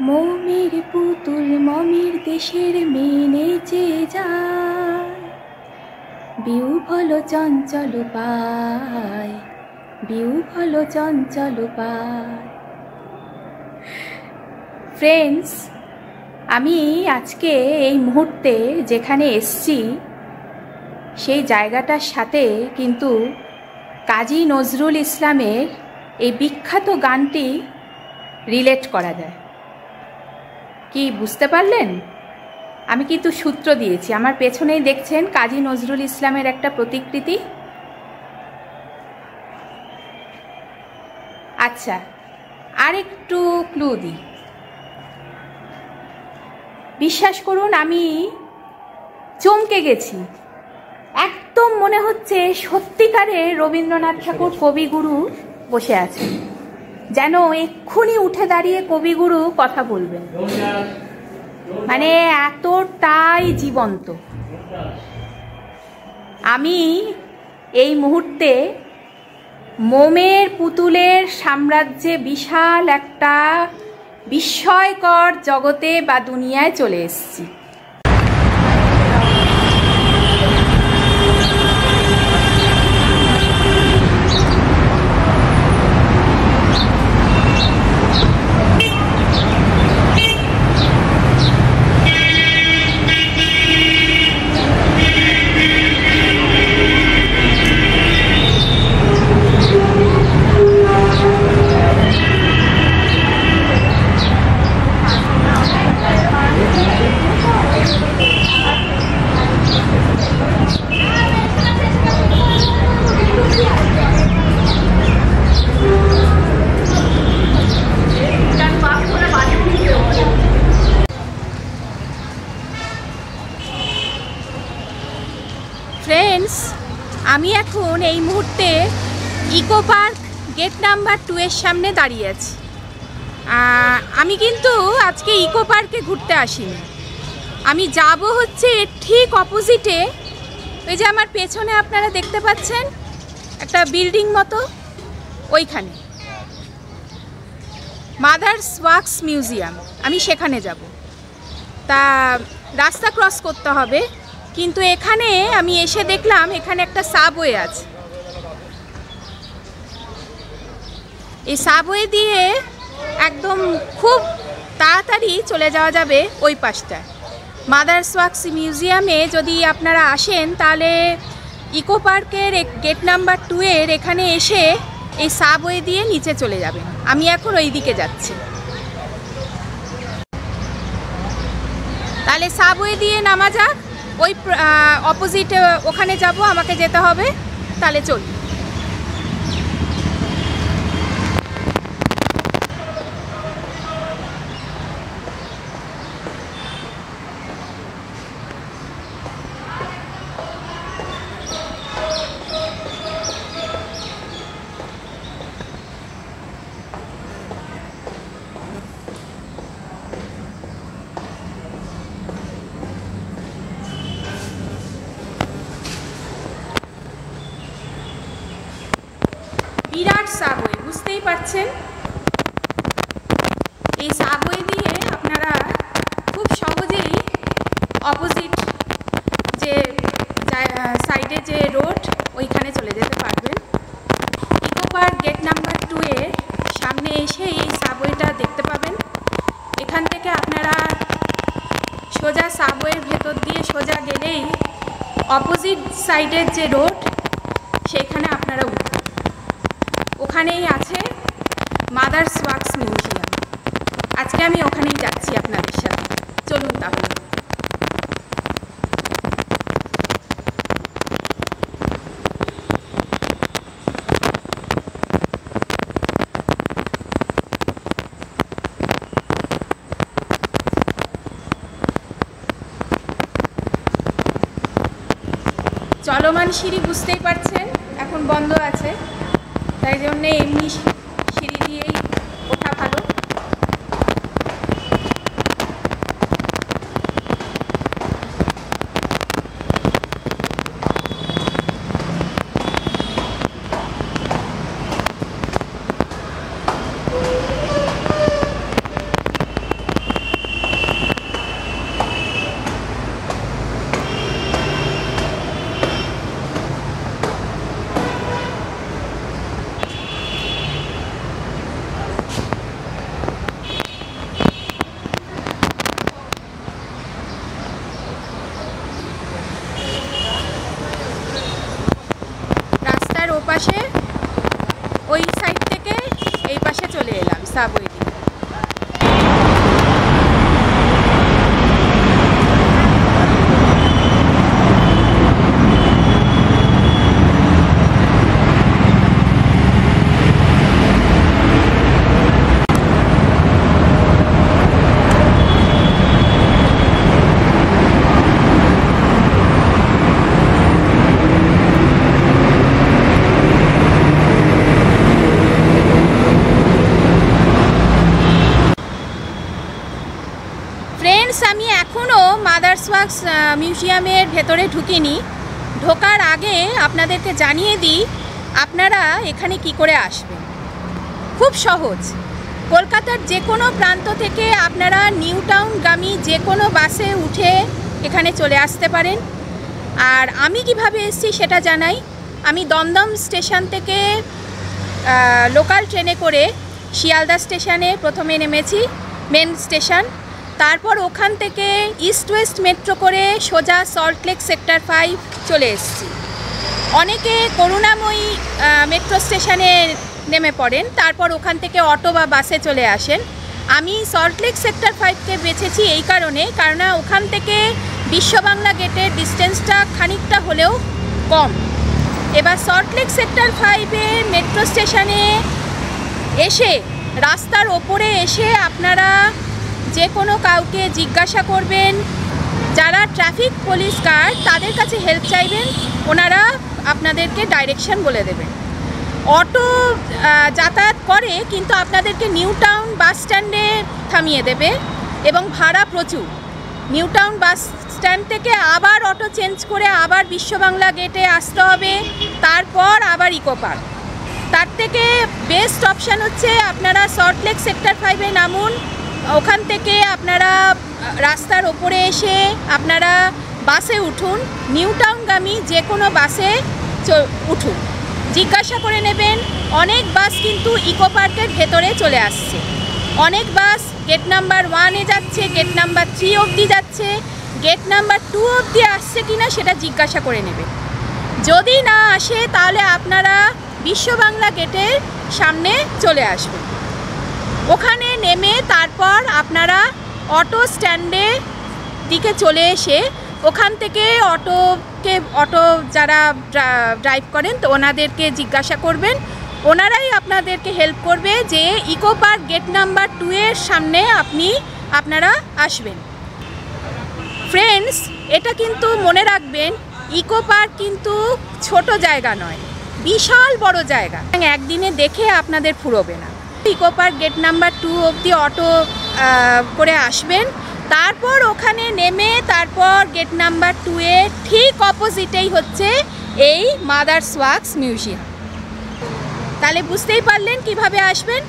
মোমের পুতুল মমের দেশের মেয়ে নেচে যায়, বিহ্বল চঞ্চল পায়, বিহ্বল চঞ্চল পায়। ফ্রেন্ডস, আমি আজকে এই মুহূর্তে যেখানে এসছি সেই জায়গাটার সাথে কিন্তু কাজী নজরুল ইসলামের এই বিখ্যাত গানটি রিলেট করা যায়। কি বুঝতে পারলেন? আমি কিন্তু সূত্র দিয়েছি। আমার পেছনেই দেখছেন কাজী নজরুল ইসলামের একটা প্রতিকৃতি। আচ্ছা, আর একটু ক্লু দিই। বিশ্বাস করুন, আমি চমকে গেছি। একদম মনে হচ্ছে সত্যিকারের রবীন্দ্রনাথ ঠাকুর কবিগুরু বসে আছেন, যেন এক্ষুনি উঠে দাঁড়িয়ে কবিগুরু কথা বলবেন। মানে এতটাই জীবন্ত। আমি এই মুহূর্তে মোমের পুতুলের সাম্রাজ্যে বিশাল একটা বিস্ময়কর জগতে বা দুনিয়ায় চলে এসেছি। ফ্রেন্ডস, আমি এখন এই মুহূর্তে ইকো পার্ক গেট নাম্বার 2 এর সামনে দাঁড়িয়ে আছি। আমি কিন্তু আজকে ইকো পার্কে ঘুরতে আসিনি। আমি যাব হচ্ছে ঠিক অপোজিটে, ওই যে আমার পেছনে আপনারা দেখতে পাচ্ছেন একটা বিল্ডিং মতো, ওইখানে মাদার্স ওয়ার্কস মিউজিয়াম। আমি সেখানে যাব। তা রাস্তা ক্রস করতে হবে, কিন্তু এখানে আমি এসে দেখলাম এখানে একটা সাবওয়ে আছে। এই সাবওয়ে দিয়ে একদম খুব তাড়াতাড়ি চলে যাওয়া যাবে ওই পাশটায়। মাদার্স ওয়ার্কস মিউজিয়ামে যদি আপনারা আসেন তাহলে ইকো পার্কের গেট নাম্বার 2 এর এখানে এসে এই সাবওয়ে দিয়ে নিচে চলে যাবেন। আমি এখন ওই দিকে যাচ্ছি। তাহলে সাবওয়ে দিয়ে নামা যাক, ওই অপোজিটে ওখানে যাব, আমাকে যেতে হবে। তাহলে চলুন। বিরাট সাবওয়ে, বুঝতেই পারছেন। এই সাবওয়ে দিয়ে আপনারা খুব সহজেই অপোজিট যে সাইডে যে রোড, ওইখানে চলে যেতে পারবেন। ইকো পার্ক গেট নাম্বার 2 এর সামনে এসে এই সাবওয়েটা দেখতে পাবেন। এখান থেকে আপনারা সোজা সাবওয়ের ভেতর দিয়ে সোজা গেলেই অপোজিট সাইডের যে রোড, সেইখানে আপনারা উঠবেন। ওখানেই আছে মাদার্স ওয়ার্কস মিউজিয়াম। আজকে আমি ওখানেই যাচ্ছি আপনাদের সাথে। চলুন তাহলে। চলমান সিঁড়ি বুঝতেই পারছেন এখন বন্ধ আছে, তাই জন্যে এমনি সিঁড়ি দিয়েই ওঠা ভালো। সাবওয়ে। ফ্রেন্ডস, আমি এখনও মাদার্স ওয়ার্কস মিউজিয়ামের ভেতরে ঢুকিনি। ঢোকার আগে আপনাদেরকে জানিয়ে দিই আপনারা এখানে কি করে আসবেন। খুব সহজ, কলকাতার যে কোনো প্রান্ত থেকে আপনারা নিউ টাউনগামী যে কোনো বাসে উঠে এখানে চলে আসতে পারেন। আর আমি কিভাবে এসেছি সেটা জানাই। আমি দমদম স্টেশন থেকে লোকাল ট্রেনে করে শিয়ালদা স্টেশনে প্রথমে নেমেছি, মেন স্টেশন। তারপর ওখান থেকে ইস্ট ওয়েস্ট মেট্রো করে সোজা সল্টলেক সেক্টর 5 চলে এসেছি। অনেকে করুণাময়ী মেট্রো স্টেশনে নেমে পড়েন, তারপর ওখান থেকে অটো বা বাসে চলে আসেন। আমি সল্টলেক সেক্টর 5কে বেছেছি এই কারণে, কারণ ওখান থেকে বিশ্ববাংলা গেটের ডিস্টেন্সটা খানিকটা হলেও কম। এবার সল্টলেক সেক্টর 5-এ মেট্রো স্টেশনে এসে রাস্তার ওপরে এসে আপনারা যে কোনো কাউকে জিজ্ঞাসা করবেন, যারা ট্রাফিক পুলিশ গার্ড তাদের কাছে হেল্প চাইবেন, ওনারা আপনাদেরকে ডাইরেকশন বলে দেবেন। অটো যাতায়াত করে কিন্তু আপনাদেরকে নিউ টাউন বাস স্ট্যান্ডে থামিয়ে দেবে এবং ভাড়া প্রচুর। নিউ টাউন বাস স্ট্যান্ড থেকে আবার অটো চেঞ্জ করে আবার বিশ্ববাংলা গেটে আসতে হবে, তারপর আবার ইকো পার্ক। তার থেকে বেস্ট অপশান হচ্ছে আপনারা সল্টলেক সেক্টর 5-এ নামুন। ওখান থেকে আপনারা রাস্তার ওপরে এসে আপনারা বাসে উঠুন, নিউ টাউনগামী যে কোনো বাসে উঠুন। জিজ্ঞাসা করে নেবেন, অনেক বাস কিন্তু ইকো পার্কের ভেতরে চলে আসছে। অনেক বাস গেট নাম্বার 1-এ যাচ্ছে, গেট নাম্বার 3 অবধি যাচ্ছে, গেট নাম্বার 2 অবধি আসছে কিনা সেটা জিজ্ঞাসা করে নেবেন। যদি না আসে তাহলে আপনারা বিশ্ববাংলা গেটের সামনে চলে আসবেন। ওখানে নেমে তারপর আপনারা অটো স্ট্যান্ডে দিকে চলে এসে ওখান থেকে অটো যারা ড্রাইভ করেন তো ওনাদেরকে জিজ্ঞাসা করবেন, ওনারাই আপনাদেরকে হেল্প করবে যে ইকো পার্ক গেট নাম্বার 2-এর সামনে আপনারা আসবেন। ফ্রেন্ডস, এটা কিন্তু মনে রাখবেন, ইকো পার্ক কিন্তু ছোট জায়গা নয়, বিশাল বড় জায়গা। একদিনে দেখে আপনাদের ফুরোবে না। ইকো পার্ক গেট নাম্বার 2 অবধি অটো করে আসবেন, তারপর ওখানে নেমে তারপর গেট নাম্বার 2-এর ঠিক অপোজিটেই হচ্ছে এই মাদার্স ওয়ার্কস মিউজিয়াম। তাহলে বুঝতেই পারলেন কিভাবে আসবেন।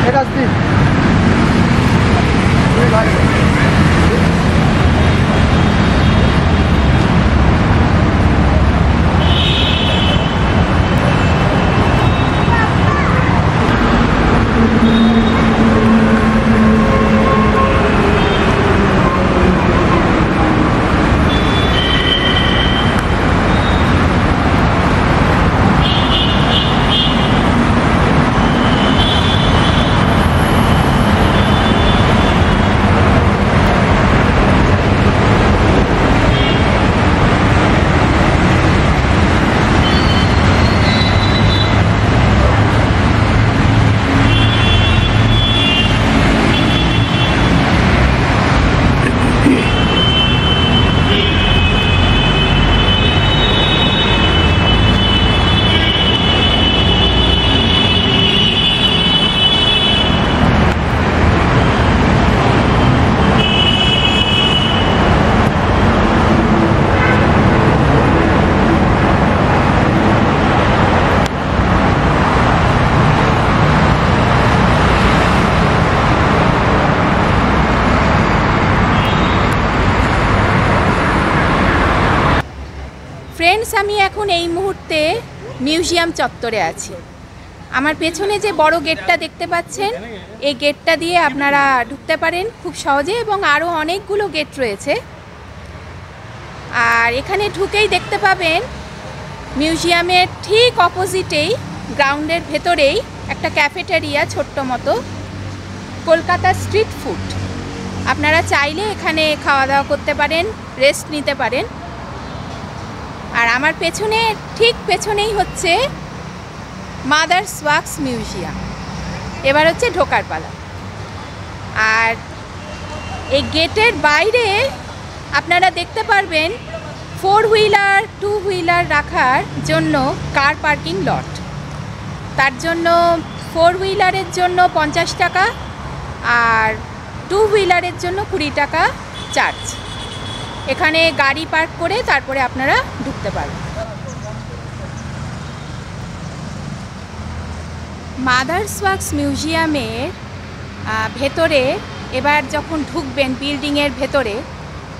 It has been. ফ্রেন্ডস, আমি এখন এই মুহূর্তে মিউজিয়াম চত্বরে আছি। আমার পেছনে যে বড় গেটটা দেখতে পাচ্ছেন, এই গেটটা দিয়ে আপনারা ঢুকতে পারেন খুব সহজে, এবং আরও অনেকগুলো গেট রয়েছে। আর এখানে ঢুকেই দেখতে পাবেন মিউজিয়ামের ঠিক অপোজিটেই, গ্রাউন্ডের ভেতরেই একটা ক্যাফেটেরিয়া, ছোট্ট মতো, কলকাতা স্ট্রিট ফুড। আপনারা চাইলে এখানে খাওয়া দাওয়া করতে পারেন, রেস্ট নিতে পারেন। আর আমার পেছনে, ঠিক পেছনেই হচ্ছে মাদার্স ওয়ার্কস মিউজিয়াম। এবার হচ্ছে ঢোকার পালা। আর এই গেটের বাইরে আপনারা দেখতে পারবেন 4 হুইলার 2 হুইলার রাখার জন্য কার পার্কিং লট। তার জন্য 4 হুইলারের জন্য 50 টাকা আর 2 হুইলারের জন্য 20 টাকা চার্জ। এখানে গাড়ি পার্ক করে তারপরে আপনারা ঢুকতে পারবেন। মাদার্স ওয়ার্কস মিউজিয়ামের ভেতরে এবার যখন ঢুকবেন বিল্ডিংয়ের ভেতরে,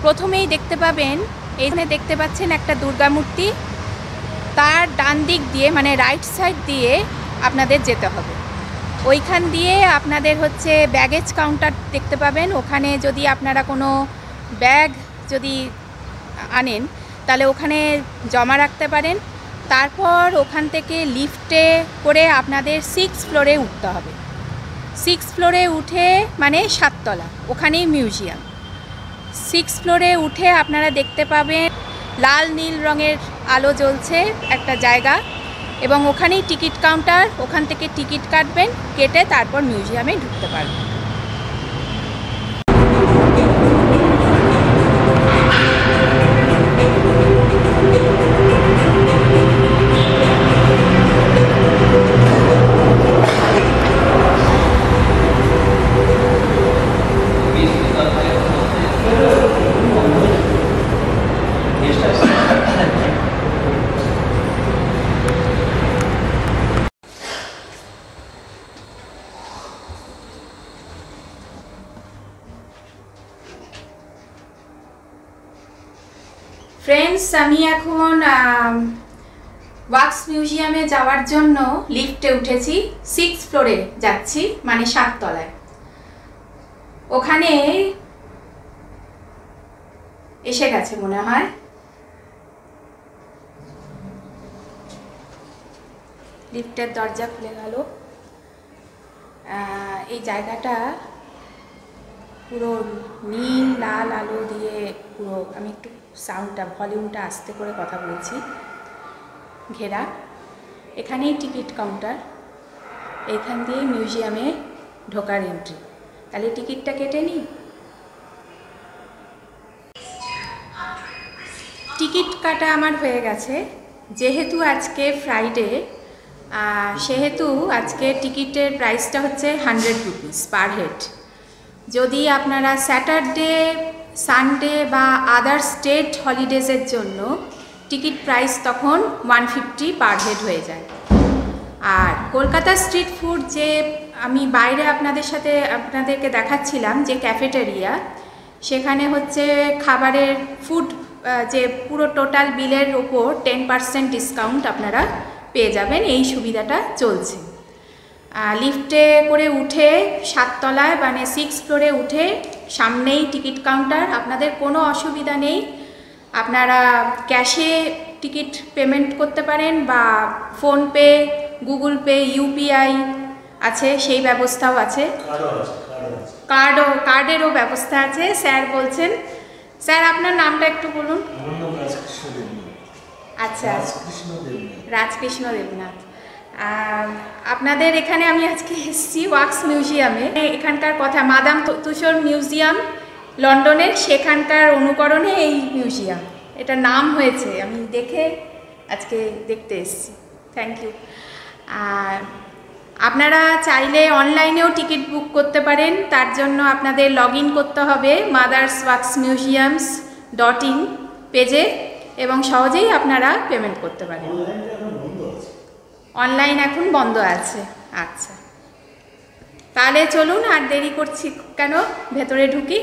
প্রথমেই দেখতে পাবেন, এইখানে দেখতে পাচ্ছেন একটা দুর্গা মূর্তি। তার ডান দিক দিয়ে, মানে রাইট সাইড দিয়ে আপনাদের যেতে হবে। ওইখান দিয়ে আপনাদের হচ্ছে ব্যাগেজ কাউন্টার দেখতে পাবেন। ওখানে যদি আপনারা কোনো ব্যাগ যদি আনেন তাহলে ওখানে জমা রাখতে পারেন। তারপর ওখান থেকে লিফটে করে আপনাদের 6 ফ্লোরে উঠতে হবে। 6 ফ্লোরে উঠে, মানে 7 তলা, ওখানেই মিউজিয়াম। 6 ফ্লোরে উঠে আপনারা দেখতে পাবেন লাল নীল রঙের আলো জ্বলছে একটা জায়গা, এবং ওখানেই টিকিট কাউন্টার। ওখান থেকে টিকিট কাটবেন, কেটে তারপর মিউজিয়ামে ঢুকতে পারবেন। ফ্রেন্ডস, আমি এখন ওয়ার্কস মিউজিয়ামে যাওয়ার জন্য লিফটে উঠেছি। 6 ফ্লোরে যাচ্ছি, মানে 7 তলায়। ওখানে এসে গেছে মনে হয়। লিফটের দরজা খুলে গেল। এই জায়গাটা পুরো নীল লাল আলো দিয়ে পুরো, আমি একটু সাউন্ডটা, ভলিউমটা আস্তে করে কথা বলছি, ঘেরা। এখানেই টিকিট কাউন্টার, এইখান দিয়ে মিউজিয়ামে ঢোকার এন্ট্রি। তাহলে টিকিটটা কেটে নিই। টিকিট কাটা আমার হয়ে গেছে। যেহেতু আজকে ফ্রাইডে, সেহেতু আজকে টিকিটের প্রাইসটা হচ্ছে 100 রুপিস পার হেড। যদি আপনারা স্যাটারডে, সানডে বা আদার স্টেট হলিডেজের জন্য টিকিট প্রাইস তখন 150 পার হেড হয়ে যায়। আর কলকাতা স্ট্রিট ফুড, যে আমি বাইরে আপনাদেরকে দেখাচ্ছিলাম যে ক্যাফেটেরিয়া, সেখানে হচ্ছে খাবারের ফুড, যে পুরো টোটাল বিলের ওপর 10% ডিসকাউন্ট আপনারা পেয়ে যাবেন। এই সুবিধাটা চলছে। লিফটে করে উঠে 7 তলায়, মানে 6 ফ্লোরে উঠে সামনেই টিকিট কাউন্টার। আপনাদের কোনো অসুবিধা নেই, আপনারা ক্যাশে টিকিট পেমেন্ট করতে পারেন, বা ফোনপে, গুগল পে, ইউপিআই আছে, সেই ব্যবস্থাও আছে। কার্ডেরও ব্যবস্থা আছে। স্যার বলছেন, স্যার আপনার নামটা একটু বলুন। আচ্ছা, রাজকৃষ্ণ দেবনাথ। আপনাদের এখানে আমি আজকে এসেছি ওয়ার্কস মিউজিয়ামে। এখানকার কথা, মাদাম তুসোর মিউজিয়াম লন্ডনের, সেখানকার অনুকরণে এই মিউজিয়াম, এটা নাম হয়েছে। আমি দেখে আজকে দেখতে এসেছি। Thank you. আর আপনারা চাইলে অনলাইনেও টিকিট বুক করতে পারেন। তার জন্য আপনাদের লগ ইন করতে হবে mothersworksmuseums.in পেজে, এবং সহজেই আপনারা পেমেন্ট করতে পারেন। অনলাইন এখন বন্ধ আছে। আচ্ছা, তাহলে চলুন, আর দেরি করছি কেন, ভেতরে ঢুকি।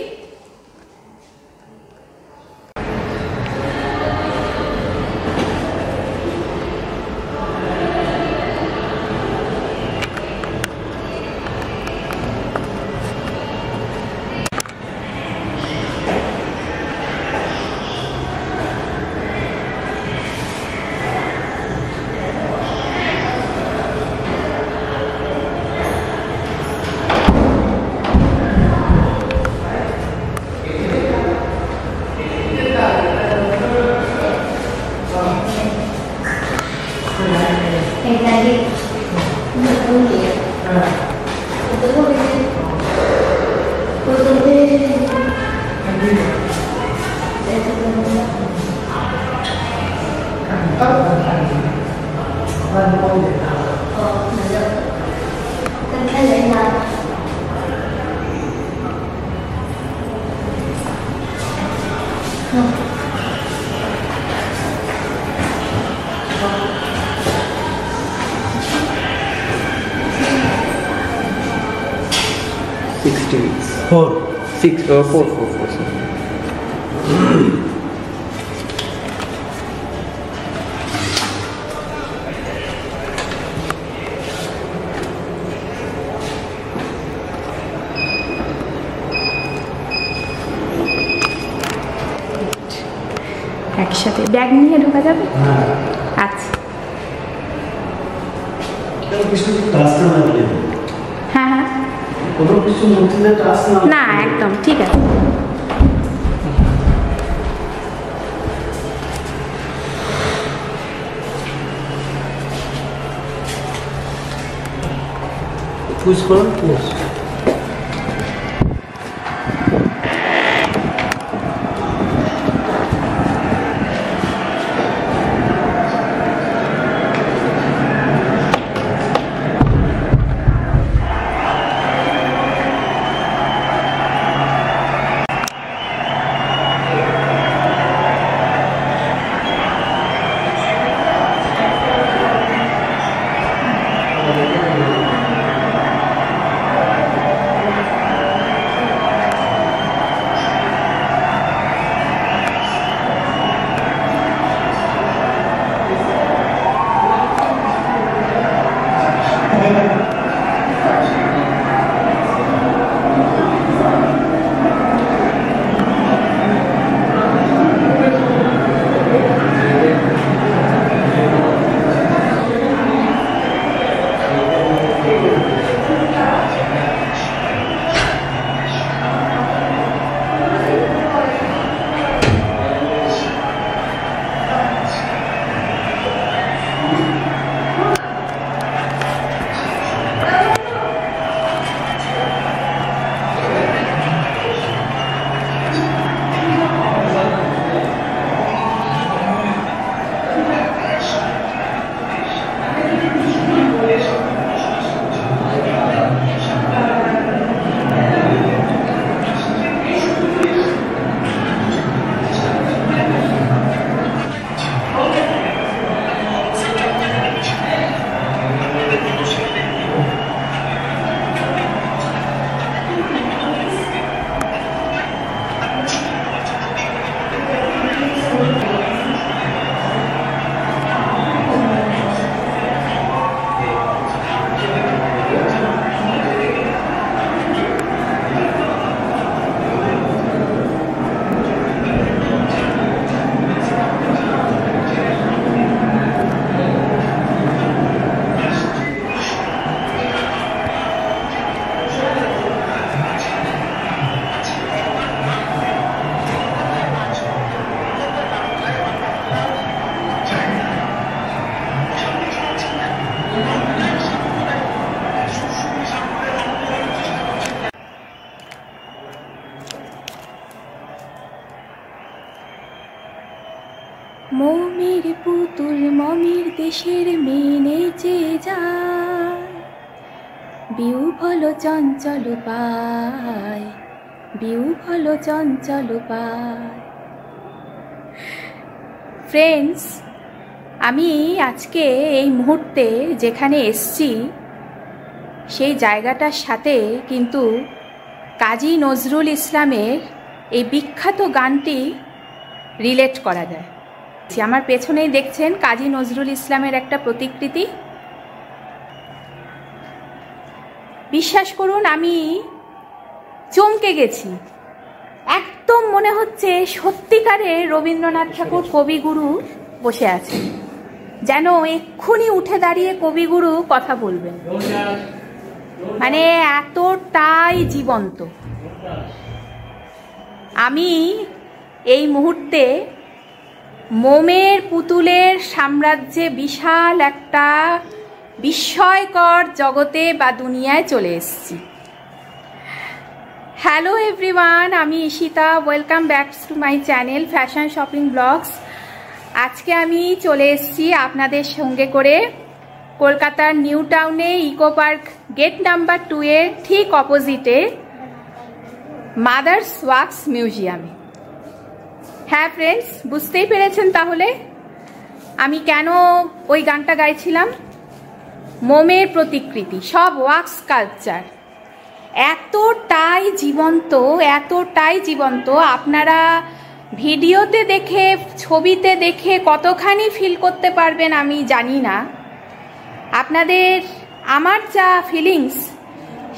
একসাথে ব্যাগ নিয়ে ঢোকা যাবে? আচ্ছা, হ্যাঁ হ্যাঁ, না একদম ঠিক আছে। পুশ করুন, পুশ। মমির পুতুল মমির দেশের মেয়ে নেচে যায়, বিউফল চঞ্চল পায়, বিউফল চঞ্চল পায়। ফ্রেন্ডস, আমি আজকে এই মুহূর্তে যেখানে এসছি সেই জায়গাটার সাথে কিন্তু কাজী নজরুল ইসলামের এই বিখ্যাত গানটি রিলেট করা যায়। আমার পেছনেই দেখছেন কাজী নজরুল ইসলামের একটা প্রতিকৃতি। বিশ্বাস করুন, আমি চমকে গেছি। একদম মনে হচ্ছে সত্যিকারে রবীন্দ্রনাথ ঠাকুর কবিগুরু বসে আছেন, যেন এক্ষুনি উঠে দাঁড়িয়ে কবিগুরু কথা বলবেন, মানে এতটাই জীবন্ত। আমি এই মুহূর্তে মোমের পুতুলের সাম্রাজ্যে বিশাল একটা বিস্ময়কর জগতে বা দুনিয়ায় চলে এসেছি। হ্যালো এভরিওয়ান, আমি Ishita. Welcome back to my channel fashion shopping blogs. আজকে আমি চলে এসেছি আপনাদের সঙ্গে করে কলকাতার নিউ টাউনে ইকো পার্ক গেট নাম্বার 2 এর ঠিক অপোজিটে মাদার্স ওয়াক্স মিউজিয়ামে। হ্যাঁ ফ্রেন্ডস, বুঝতেই পেরেছেন তাহলে আমি কেন ওই গানটা গাইছিলাম। মোমের প্রতিকৃতি, সব ওয়াক্স কালচার, এতটাই জীবন্ত আপনারা ভিডিওতে দেখে ছবিতে দেখে কতখানি ফিল করতে পারবেন আমি জানি না। আপনাদের আমার যা ফিলিংস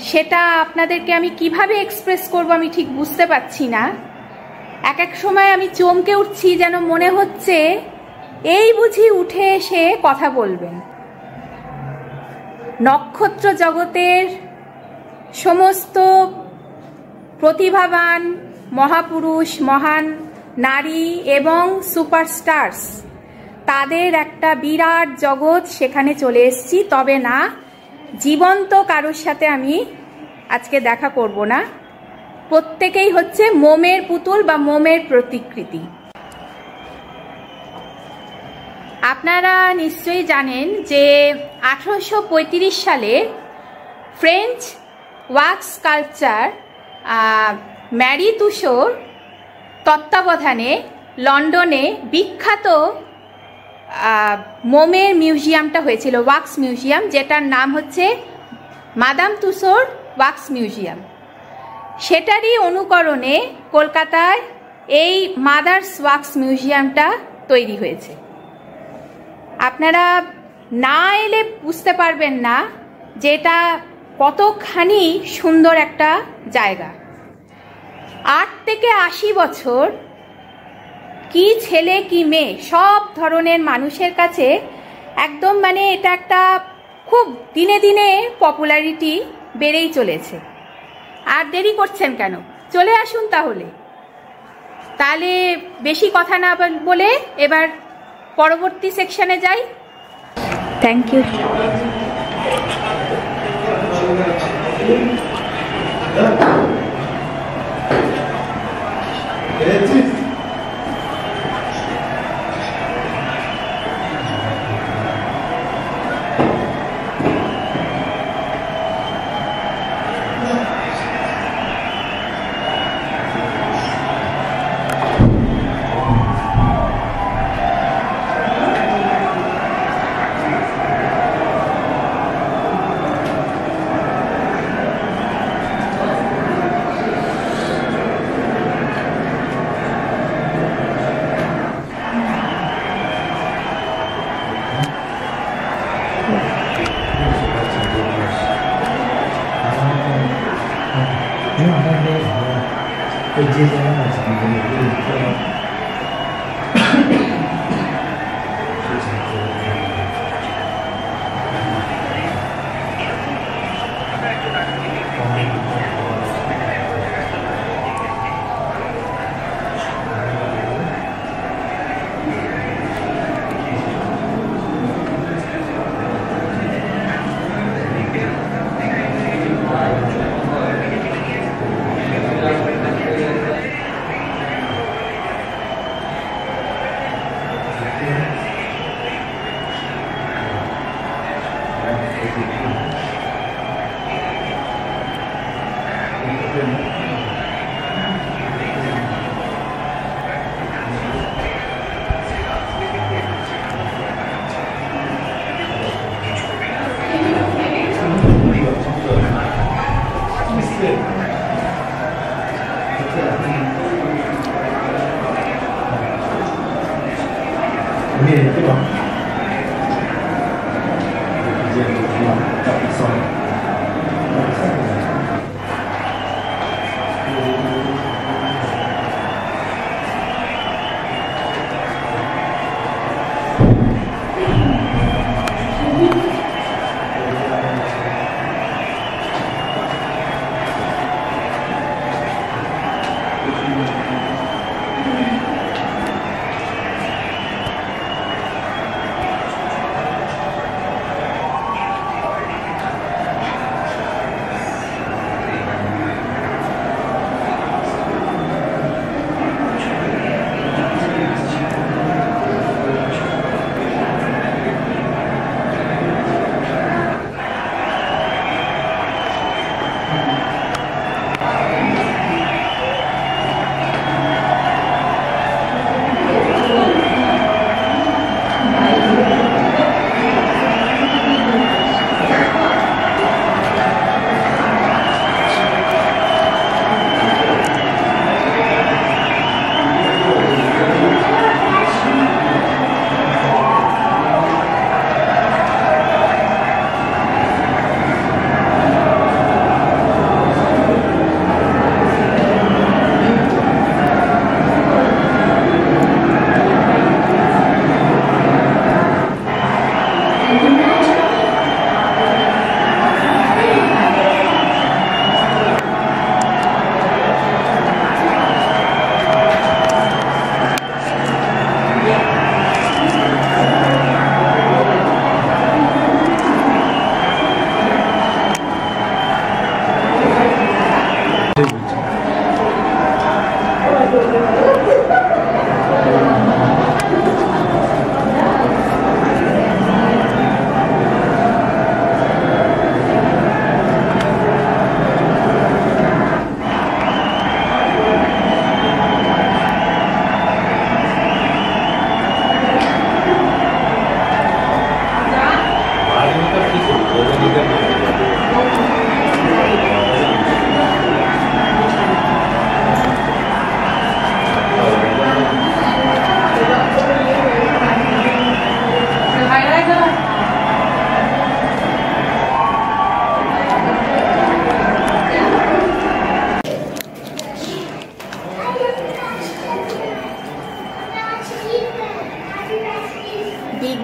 সেটা আপনাদেরকে আমি কিভাবে এক্সপ্রেস করব আমি ঠিক বুঝতে পারছি না। এক এক সময় আমি চমকে উঠছি, যেন মনে হচ্ছে এই বুঝি উঠে এসে কথা বলবেন। নক্ষত্র জগতের সমস্ত প্রতিভাবান মহাপুরুষ, মহান নারী এবং সুপারস্টারস, তাদের একটা বিরাট জগৎ, সেখানে চলে এসেছি। তবে না, জীবন্ত কারোর সাথে আমি আজকে দেখা করব না। প্রত্যেকেই হচ্ছে মোমের পুতুল বা মোমের প্রতিকৃতি। আপনারা নিশ্চয়ই জানেন যে 1835 সালে ফ্রেঞ্চ ওয়াক্স কালচার ম্যারি তুসোর তত্ত্বাবধানে লন্ডনে বিখ্যাত মোমের মিউজিয়ামটা হয়েছিল, ওয়াক্স মিউজিয়াম, যেটার নাম হচ্ছে মাদাম তুসোর ওয়াক্স মিউজিয়াম। সেটারই অনুকরণে কলকাতায় এই মাদার্স ওয়াক্স মিউজিয়ামটা তৈরি হয়েছে। আপনারা না এলে বুঝতে পারবেন না যে এটা কতখানি সুন্দর একটা জায়গা। 8 থেকে 80 বছর, কি ছেলে কি মেয়ে, সব ধরনের মানুষের কাছে একদম মানে এটা একটা খুব দিনে দিনে পপুলারিটি বেড়েই চলেছে। আর দেরি করছেন কেন, চলে আসুন তাহলে বেশি কথা না বলে এবার পরবর্তী সেকশনে যাই। Thank you.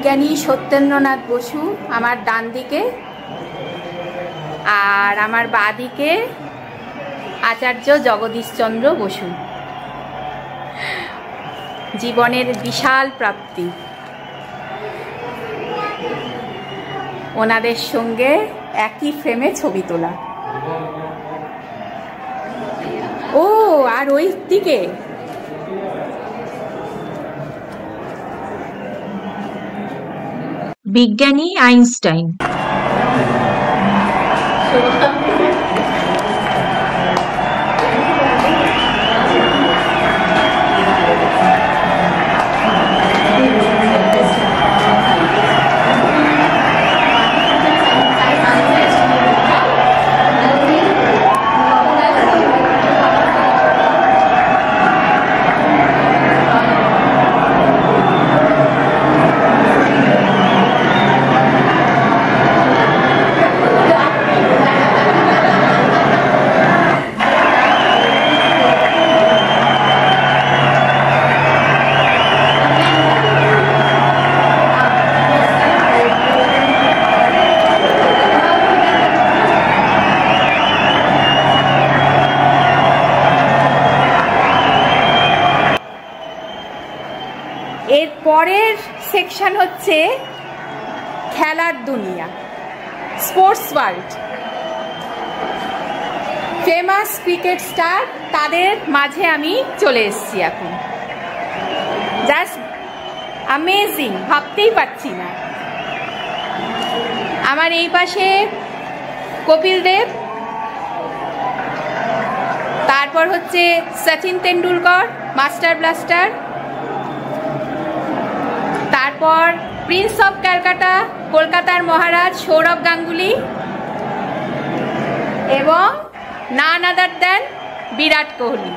বিজ্ঞানী সত্যেন্দ্রনাথ বসু আমার ডান দিকে, আর আমার বাঁ দিকে আচার্য জগদীশচন্দ্র বসু। জীবনের বিশাল প্রাপ্তি, ওনাদের সঙ্গে একই ফ্রেমে ছবি তোলা। ও আর ওই দিকে বিজ্ঞানী আইনস্টাইন। এর পরের সেকশন হচ্ছে খেলার দুনিয়া, sports world. Famous cricket star, তাদের মাঝে আমি চলে এসেছি এখন। জাস্ট অ্যামেজিং, ভাবতেই পারছি না। আমার এই পাশে কপিল দেব, তারপর হচ্ছে সচিন তেন্ডুলকর, মাস্টার ব্লাস্টার, তারপর প্রিন্স অফ ক্যালকাটা, কলকাতার মহারাজ সৌরভ গাঙ্গুলি, এবং নান আদার দেন বিরাট কোহলি।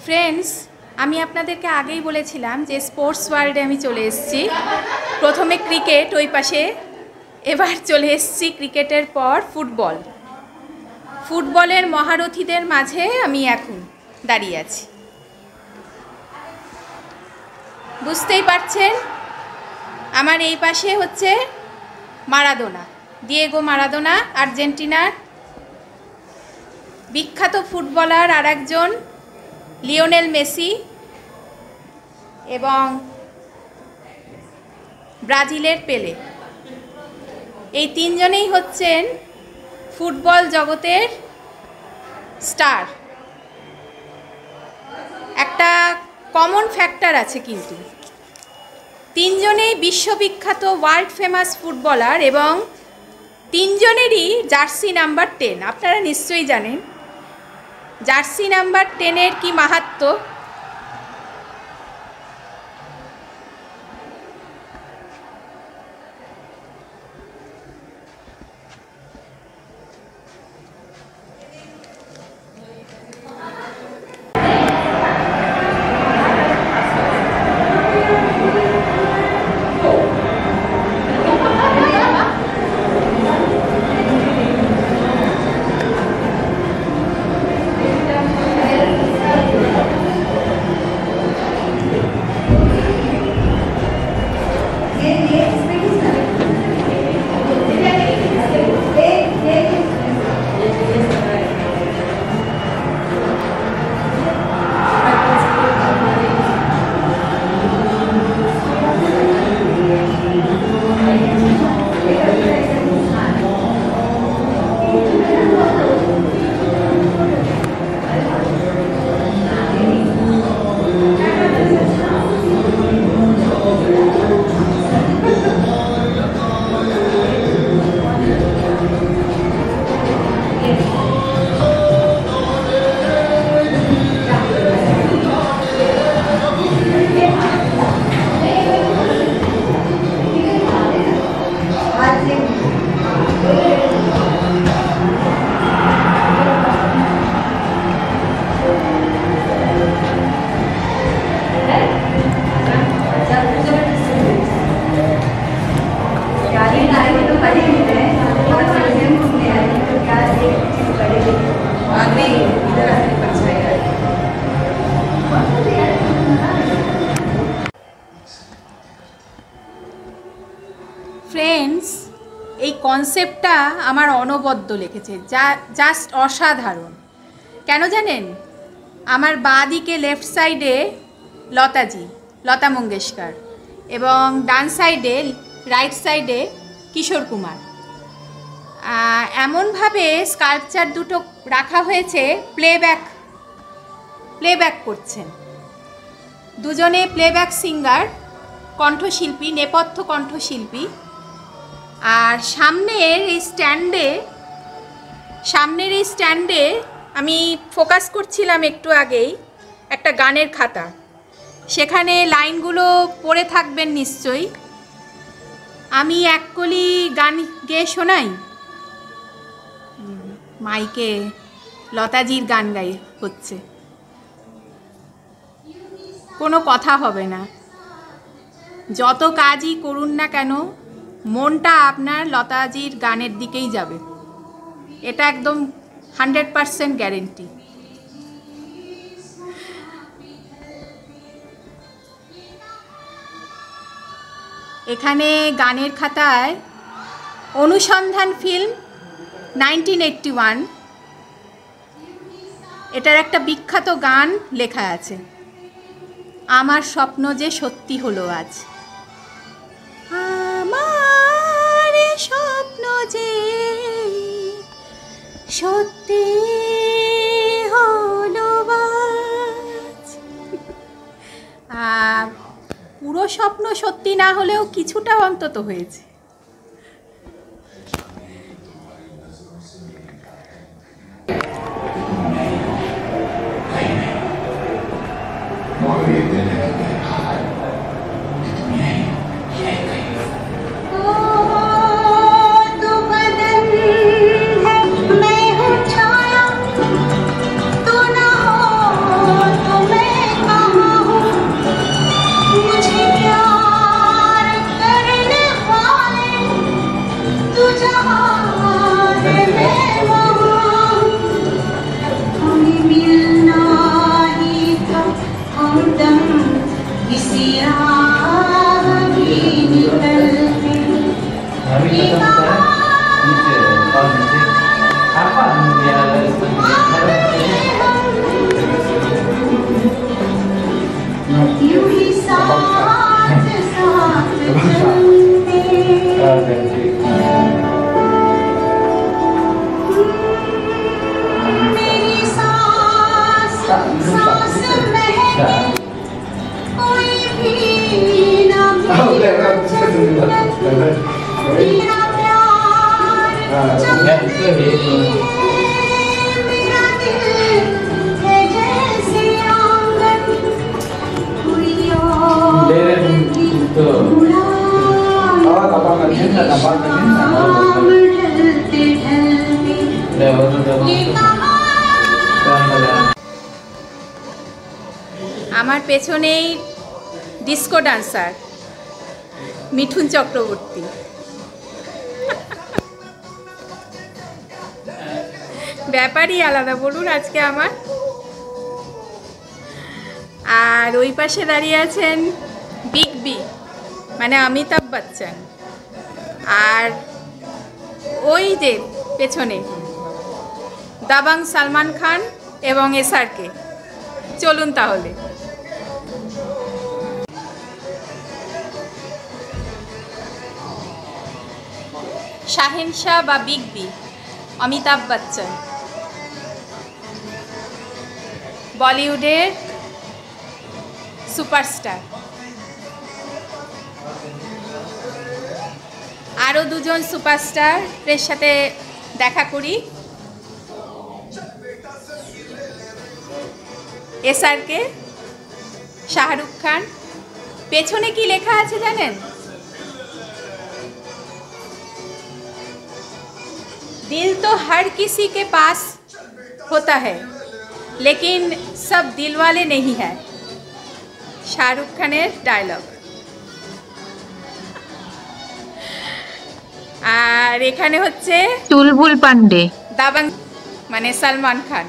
ফ্রেন্ডস, আমি আপনাদেরকে আগেই বলেছিলাম যে স্পোর্টস ওয়ার্ল্ডে আমি চলে এসেছি। প্রথমে ক্রিকেট ওই পাশে, এবার চলে এসেছি ক্রিকেটের পর ফুটবল। ফুটবলের মহারথীদের মাঝে আমি এখন দাঁড়িয়ে আছি। বুঝতেই পারছেন, আমার এই পাশে হচ্ছে মারাদোনা, দিয়েগো মারাদোনা, আর্জেন্টিনার বিখ্যাত ফুটবলার আর একজন লিওনেল মেসি, এবং ব্রাজিলের পেলে। এই তিনজনেই হচ্ছেন ফুটবল জগতের স্টার। একটা কমন ফ্যাক্টর আছে, কিন্তু তিনজনেই বিশ্ববিখ্যাত ওয়ার্ল্ড ফেমাস ফুটবলার, এবং তিনজনেরই জার্সি নাম্বার 10। আপনারা নিশ্চয়ই জানেন জার্সি নাম্বার 10-এর কি মাহাত্ম্য। কনসেপ্টটা আমার অনবদ্য লিখেছে, যা জাস্ট অসাধারণ। কেন জানেন? আমার বাঁ দিকে লেফট সাইডে লতা মঙ্গেশকর, এবং ডান সাইডে রাইট সাইডে কিশোর কুমার। এমনভাবে স্কাল্পচার দুটো রাখা হয়েছে, প্লেব্যাক করছেন দুজনে, প্লেব্যাক সিঙ্গার, কণ্ঠশিল্পী, নেপথ্য কণ্ঠশিল্পী। আর সামনের এই স্ট্যান্ডে আমি ফোকাস করছিলাম একটু আগেই একটা গানের খাতা, সেখানে লাইনগুলো পড়ে থাকবেন নিশ্চয়ই। আমি এক কলি গান গেয়ে শোনাই, মাইকে লতাজির গান গাই হচ্ছে, কোনো কথা হবে না। যত কাজই করুন না কেন, মনটা আপনার লতাজির গানের দিকেই যাবে, এটা একদম 100% গ্যারেন্টি। এখানে গানের খাতায় অনুসন্ধান ফিল্ম 1981, এটার একটা বিখ্যাত গান লেখা আছে, আমার স্বপ্ন যে সত্যি হলো আজ। আমার স্বপ্ন যে সত্যি হলো আজ। পুরো স্বপ্ন সত্যি না হলেও কিছুটা অন্তত হয়েছে। আমার পেছনেই ডিস্কো ডান্সার মিঠুন চক্রবর্তী। ব্যাপারই আলাদা বলুন আজকে আমার। আর ওই পাশে দাঁড়িয়ে আছেন বিগ বি, মানে অমিতাভ বচ্চন। আর ওই যে পেছনে দাবাং সালমান খান এবং SRK। চলুন তাহলে। শাহেনশাহ বা বিগ বি অমিতাভ বচ্চন, বলিউডের সুপারস্টার। আরও দুজন সুপারস্টারের সাথে দেখা করি। SRK, শাহরুখ খান। পেছনে কি লেখা আছে জানেন? दिल तो हर किसी के पास होता है लेकिन सब दिल वाले नहीं है। शाहरुख खानेर डायलग। আর এখানে হচ্ছে চুলবুল পান্ডে, দাবাং মানে Salman Khan.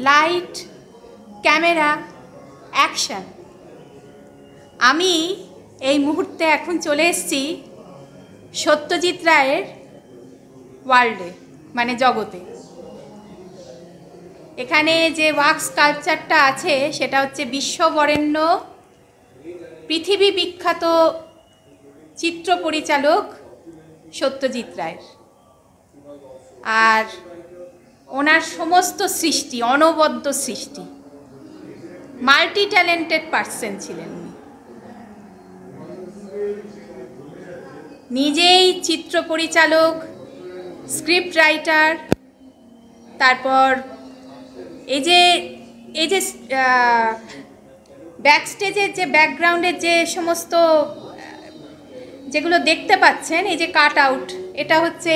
Light, camera, action. আমি এই মুহূর্তে এখন চলে এসেছি সত্যজিৎ রায়ের ওয়ার্ল্ডে, মানে জগতে। এখানে যে ওয়াক্স কালচারটা আছে সেটা হচ্ছে বিশ্ববরেণ্য পৃথিবী বিখ্যাত চিত্র পরিচালক সত্যজিৎ রায়ের। আর ওনার সমস্ত সৃষ্টি অনবদ্য সৃষ্টি, মাল্টি ট্যালেন্টেড পার্সন ছিলেন। নিজেই চিত্র পরিচালক, স্ক্রিপ্ট রাইটার, তারপর এই যে ব্যাকস্টেজের যে ব্যাকগ্রাউন্ডের যে সমস্ত যেগুলো দেখতে পাচ্ছেন, এই যে কাট আউট, এটা হচ্ছে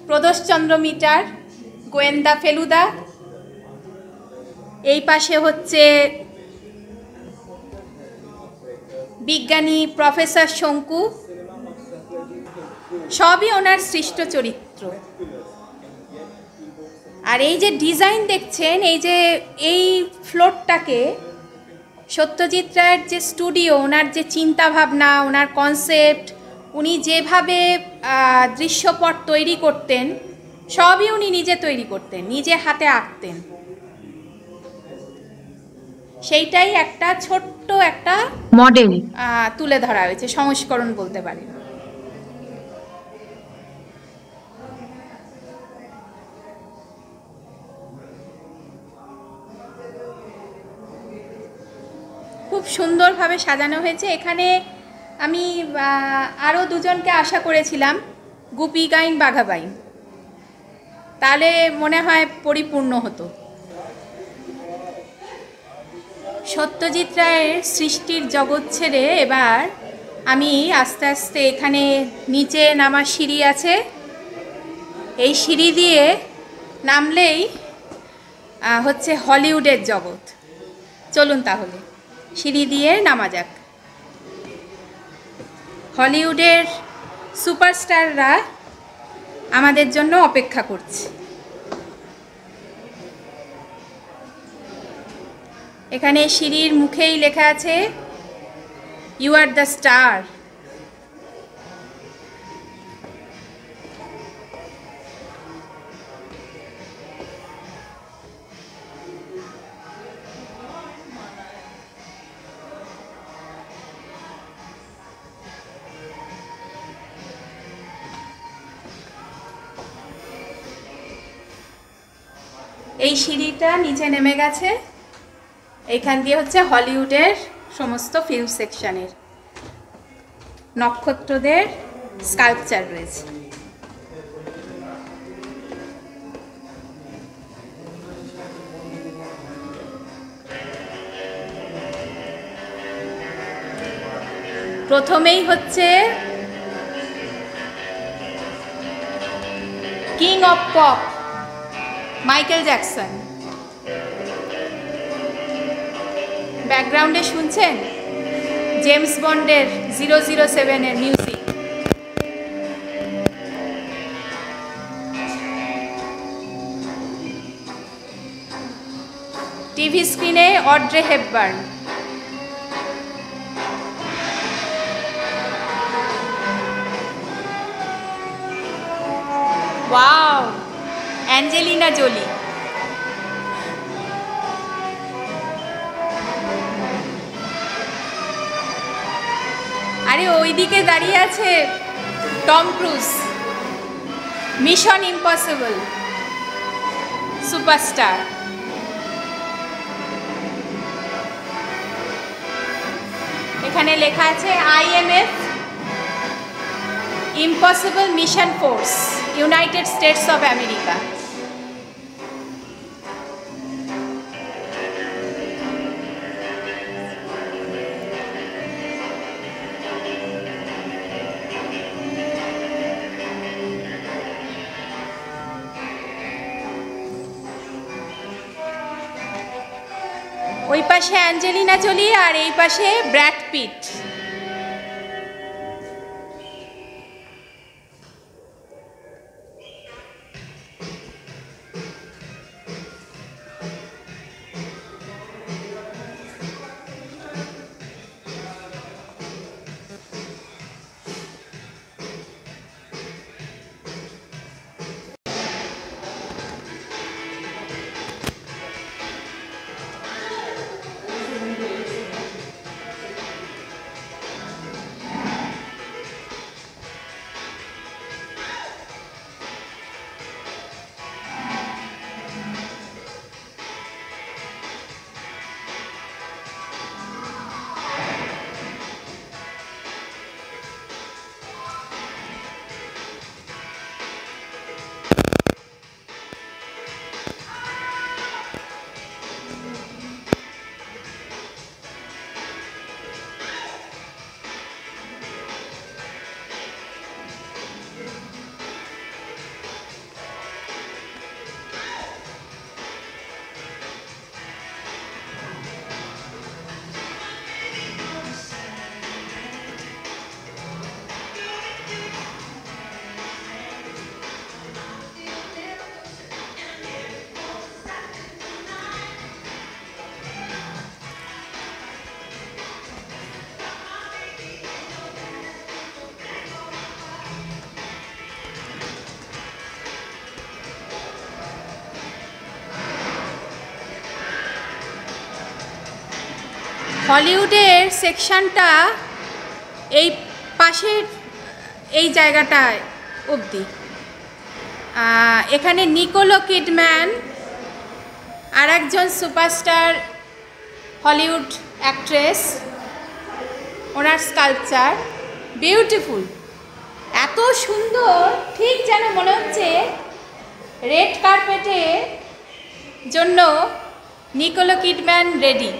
প্রদোষচন্দ্র মিটার, গোয়েন্দা ফেলুদা। এই পাশে হচ্ছে বিজ্ঞানী প্রফেসর শঙ্কু। সবই ওনার সৃষ্ট চরিত্র। আর এই যে ডিজাইন দেখছেন, এই ফ্লোরটাকে সত্যজিৎ রায়ের যে স্টুডিও, ওনার যে চিন্তা ভাবনা, ওনার কনসেপ্ট, উনি যেভাবে দৃশ্যপট তৈরি করতেন, সবই উনি নিজে তৈরি করতেন, নিজে হাতে আঁকতেন। সেইটাই একটা ছোট্ট একটা মডেল তুলে ধরা হয়েছে, সংস্করণ বলতে পারেন। খুব সুন্দরভাবে সাজানো হয়েছে। এখানে আমি আরও দুজনকে আশা করেছিলাম, গুপি গাইন বাঘা বাইন, তাহলে মনে হয় পরিপূর্ণ হতো। সত্যজিৎ রায়ের সৃষ্টির জগৎ ছেড়ে এবার আমি আস্তে আস্তে, এখানে নিচে নামার সিঁড়ি আছে, এই সিঁড়ি দিয়ে নামলেই হচ্ছে হলিউডের জগৎ। চলুন তাহলে সিঁড়ি দিয়ে নামা যাক। হলিউডের সুপারস্টাররা আমাদের জন্য অপেক্ষা করছে। এখানে সিঁড়ির মুখেই লেখা আছে, ইউ আর দ্য স্টার। এই সিঁড়িটা নিচে নেমে গেছে। এইখান দিয়ে হচ্ছে হলিউডের সমস্ত ফিল্ম সেকশনের নক্ষত্রদের স্কাল্পচার রয়েছে। প্রথমেই হচ্ছে king of pop, Michael Jackson. ব্যাকগ্রাউন্ডে শুনছেন জেমস বন্ডের 007-এর মিউজিক। টিভি স্ক্রিনে Audrey Hepburn. Wow, Angelina Jolie. আরে ওইদিকে দাঁড়িয়ে আছে Tom Cruise, mission impossible superstar. এখানে লেখা আছে IMF, impossible mission force, United States of America. ওই পাশে অ্যাঞ্জেলিনা জোলি আর এই পাশে ব্র্যাড পিট। হলিউডের সেকশনটা এই পাশের এই জায়গাটায় অবধি। এখানে নিকোলো কিডম্যান আর একজন সুপারস্টার হলিউড অ্যাক্ট্রেস, ওনার স্কাল্পচার বিউটিফুল, এত সুন্দর, ঠিক যেন মনে হচ্ছে রেড কার্পেটের জন্য নিকোলো কিডম্যান রেডি।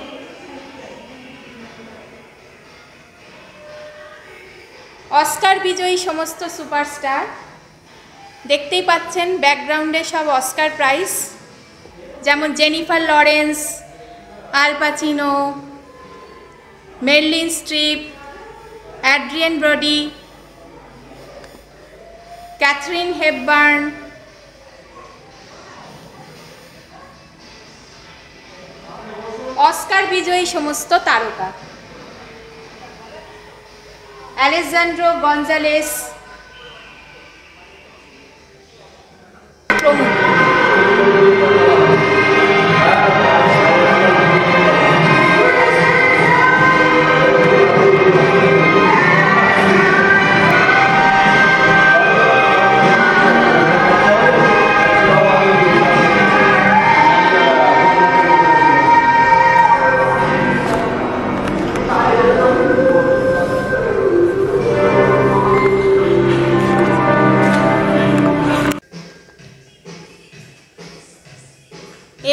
অস্কার বিজয়ী সমস্ত সুপারস্টার দেখতেই পাচ্ছেন, ব্যাকগ্রাউন্ডে সব অস্কার প্রাইজ, যেমন Jennifer Lawrence, Al Pacino, Meryl Streep, Adrien Brody, Katharine Hepburn, Oscar বিজয়ী সমস্ত তারকা, আলেজান্ড্রো গঞ্জালেস প্রমুখ।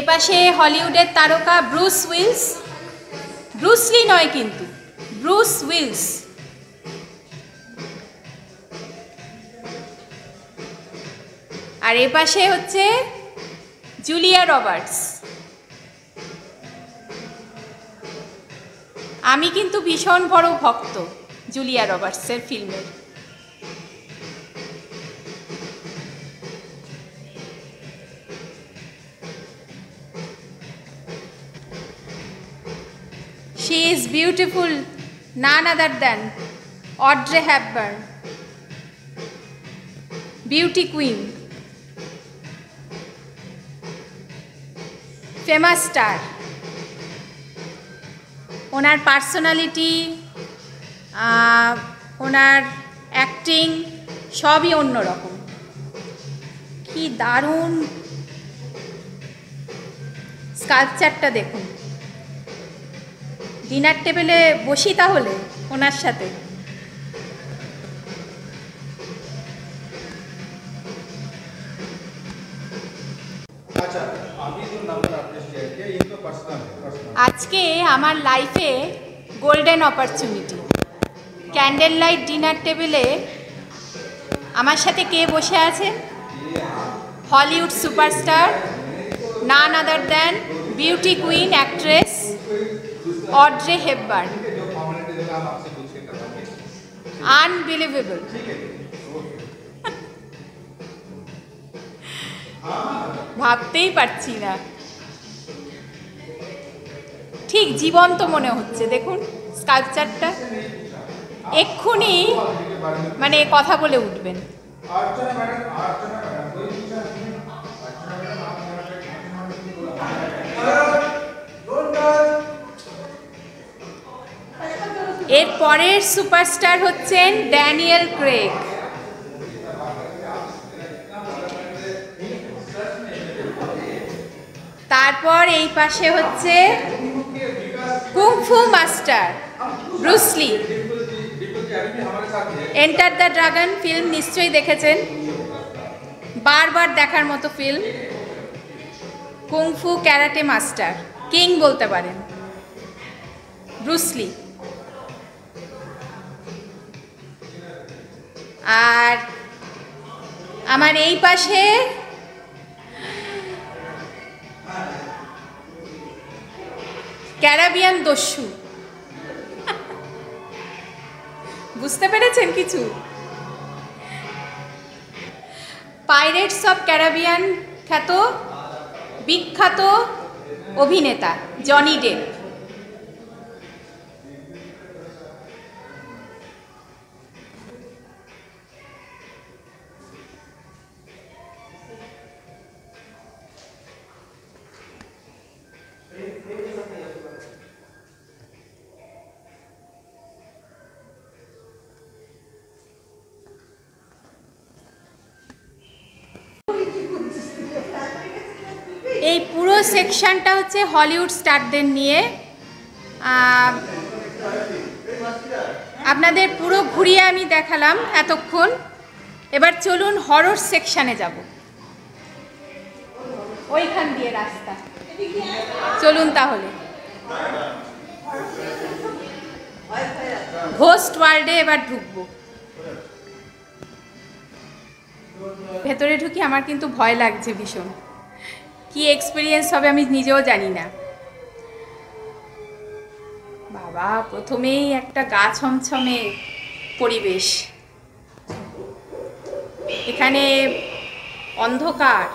এপাশে হলিউডের তারকা ব্রুস উইলস, ব্রুস লি নয় কিন্তু, ব্রুস উইলস। আর এপাশে হচ্ছে জুলিয়া রবার্টস। আমি কিন্তু ভীষণ বড় ভক্ত জুলিয়া রবার্টসের ফিল্মের। She is beautiful, none other than Audrey Hepburn, beauty queen, famous star. Owner personality, owner acting সবই অন্যরকম। কি দারুণ স্কাল্পচারটা দেখুন। ডিনার টেবিলে বসি তাহলে ওনার সাথে। আজকে আমার লাইফে golden opportunity. Candle light dinner টেবিলে আমার সাথে কে বসে আছে? Hollywood superstar, none other than beauty queen actress Audrey Hepburn, unbelievable. ভাবতেই পারছি না, ঠিক জীবন্ত মনে হচ্ছে। দেখুন স্কাল্পচারটা, এক্ষুনি মানে কথা বলে উঠবেন। এর পরের সুপারস্টার হচ্ছেন ড্যানিয়েল ক্রেগ। তারপর এই পাশে হচ্ছে kung fu master Bruce Lee. Enter the dragon film নিশ্চয়ই দেখেছেন, বারবার দেখার মতো film. Kung fu karate master, king বলতে পারেন ব্রুস লি। আর আমার এই পাশে ক্যারাবিয়ান দস্যু। বুঝতে পেরেছেন কিছু? পাইরেটস অফ ক্যারাবিয়ান খ্যাত বিখ্যাত অভিনেতা জনি ডেপ। এই পুরো সেকশনটা হচ্ছে হলিউড স্টারদের নিয়ে। আপনাদের পুরো ঘুরিয়ে আমি দেখালাম এতক্ষণ। এবার চলুন হরর সেকশনে যাব, ওইখান দিয়ে রাস্তা। চলুন তাহলে ঘোস্ট ওয়ার্ল্ডে এবার ঢুকবো। ভেতরে ঢুকি, আমার কিন্তু ভয় লাগছে ভীষণ। কি এক্সপিরিয়েন্স হবে আমি নিজেও জানি না। বাবা, প্রথমেই একটা গা ছমছমে পরিবেশ। এখানে অন্ধকার,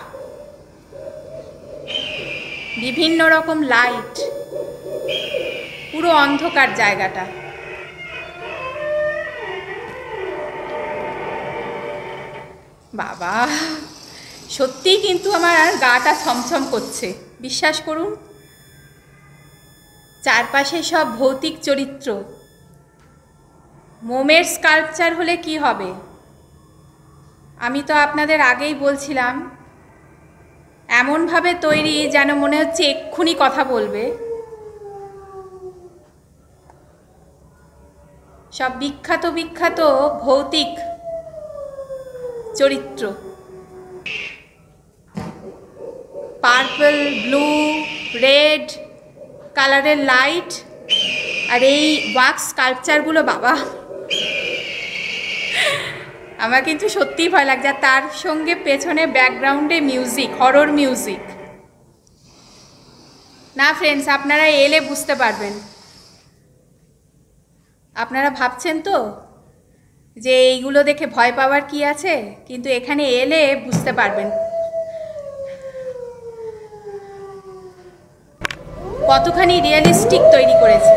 বিভিন্ন রকম লাইট, পুরো অন্ধকার জায়গাটা। বাবা, সত্যিই কিন্তু আমার গাটা ছমছম করছে, বিশ্বাস করুন। চারপাশে সব ভৌতিক চরিত্র। মোমের স্কাল্পচার হলে কি হবে? আমি তো আপনাদের আগেই বলছিলাম, এমনভাবে তৈরি যেন মনে হচ্ছে এক্ষুনি কথা বলবে। সব বিখ্যাত বিখ্যাত ভৌতিক চরিত্র। পার্পল, ব্লু, রেড কালারের লাইট, আর এই ওয়াক্স স্কাল্পচারগুলো। বাবা, আমার কিন্তু সত্যিই ভয় লাগছে। আর তার সঙ্গে পেছনে ব্যাকগ্রাউন্ডে মিউজিক, হরর মিউজিক। না ফ্রেন্ডস, আপনারা এলে বুঝতে পারবেন। আপনারা ভাবছেন তো যে এইগুলো দেখে ভয় পাওয়ার কি আছে, কিন্তু এখানে এলে বুঝতে পারবেন কতখানি রিয়েলিস্টিক তৈরি করেছে।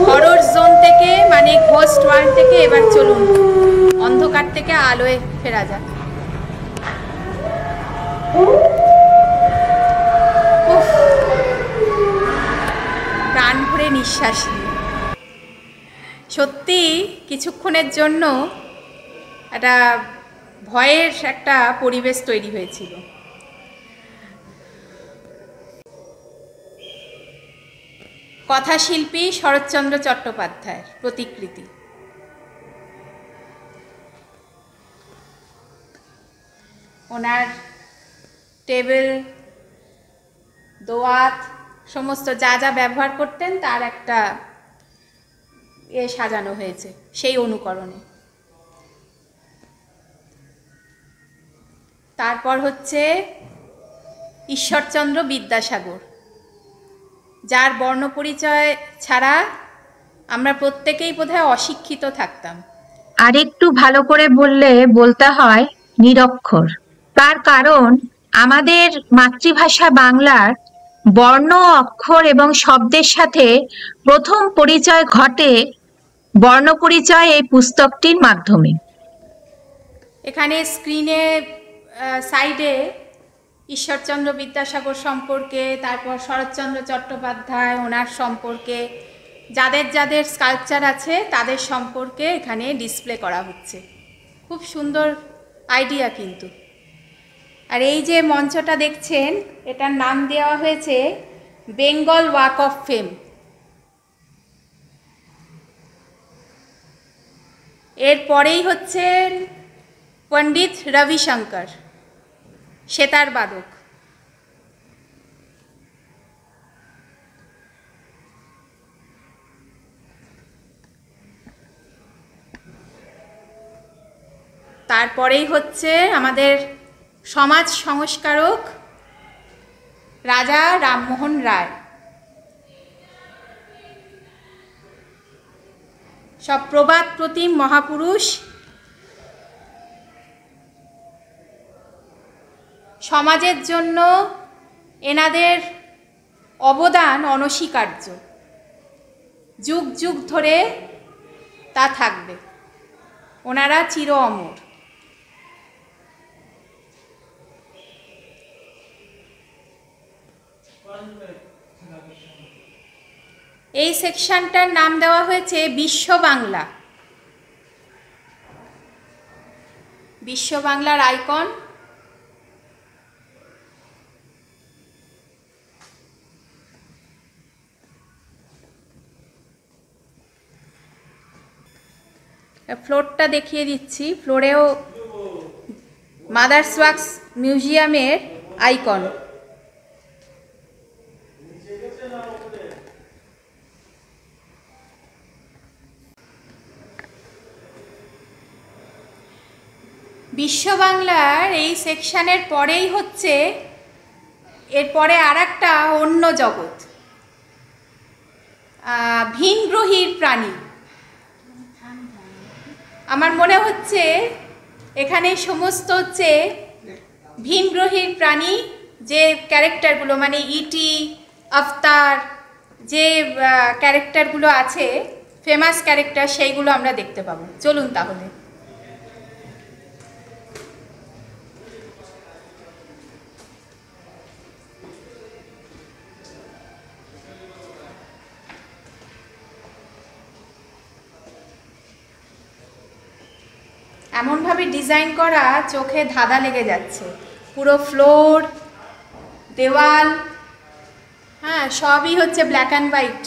হরর জোন থেকে, মানে ঘোস্ট ওয়ার্ল্ড থেকে এবার চলুন অন্ধকার থেকে আলোয় ফেরা যাক। প্রাণ ভরে নিঃশ্বাস নিই। সত্যি কিছুক্ষণের জন্য একটা ভয়ের একটা পরিবেশ তৈরি হয়েছিল। কথাশিল্পী শরৎচন্দ্র চট্টোপাধ্যায়ের প্রতিকৃতি। ওনার টেবিল, দোয়াত, সমস্ত যা যা ব্যবহার করতেন তার একটা সাজানো হয়েছে সেই অনুকরণে। তারপর হচ্ছে ঈশ্বরচন্দ্র বিদ্যাসাগর, যার বর্ণপরিচয় ছাড়া আমরা প্রত্যেকেই বোধহয় অশিক্ষিত থাকতাম। আর একটু ভালো করে বলতে হয় নিরক্ষর। তার কারণ আমাদের মাতৃভাষা বাংলার বর্ণ, অক্ষর এবং শব্দের সাথে প্রথম পরিচয় ঘটে বর্ণপরিচয় এই পুস্তকটির মাধ্যমে। এখানে স্ক্রিনে সাইডে ঈশ্বরচন্দ্র বিদ্যাসাগর সম্পর্কে, তারপর শরৎচন্দ্র চট্টোপাধ্যায় ওনার সম্পর্কে, যাদের যাদের স্কাল্পচার আছে তাদের সম্পর্কে এখানে ডিসপ্লে করা হচ্ছে। খুব সুন্দর আইডিয়া কিন্তু। আর এই যে মঞ্চটা দেখছেন, এটার নাম দেওয়া হয়েছে বেঙ্গল ওয়াক অফ ফেম। এরপরেই হচ্ছেন পণ্ডিত রবিশঙ্কর, সেতার বাদক। তারপরেই হচ্ছে আমাদের সমাজ সংস্কারক রাজা রামমোহন রায়। সব প্রবাদ প্রতিম মহাপুরুষ, সমাজের জন্য এনাদের অবদান অনস্বীকার্য, যুগ যুগ ধরে তা থাকবে, ওনারা চির অমর। এই সেকশনটার নাম দেওয়া হয়েছে বিশ্ব বাংলা। বিশ্ব বাংলার আইকন। ফ্লোরটা দেখিয়ে দিচ্ছি। ফ্লোরেও মাদার্স ওয়ার্কস মিউজিয়ামের আইকন। বিশ্ব বাংলার এই সেকশনের পরেই হচ্ছে, এরপরে আর একটা অন্য জগৎ, ভিনগ্রহীর প্রাণী। আমার মনে হচ্ছে এখানে সমস্ত হচ্ছে ভিনগ্রহীর প্রাণী, যে ক্যারেক্টারগুলো মানে ইটি, আফতার, যে ক্যারেক্টারগুলো আছে ফেমাস ক্যারেক্টার, সেইগুলো আমরা দেখতে পাবো। চলুন তাহলে। এমনভাবে ডিজাইন করা, চোখে ধাঁধা লেগে যাচ্ছে। পুরো ফ্লোর, দেওয়াল, হ্যাঁ, সবই হচ্ছে ব্ল্যাক অ্যান্ড হোয়াইট।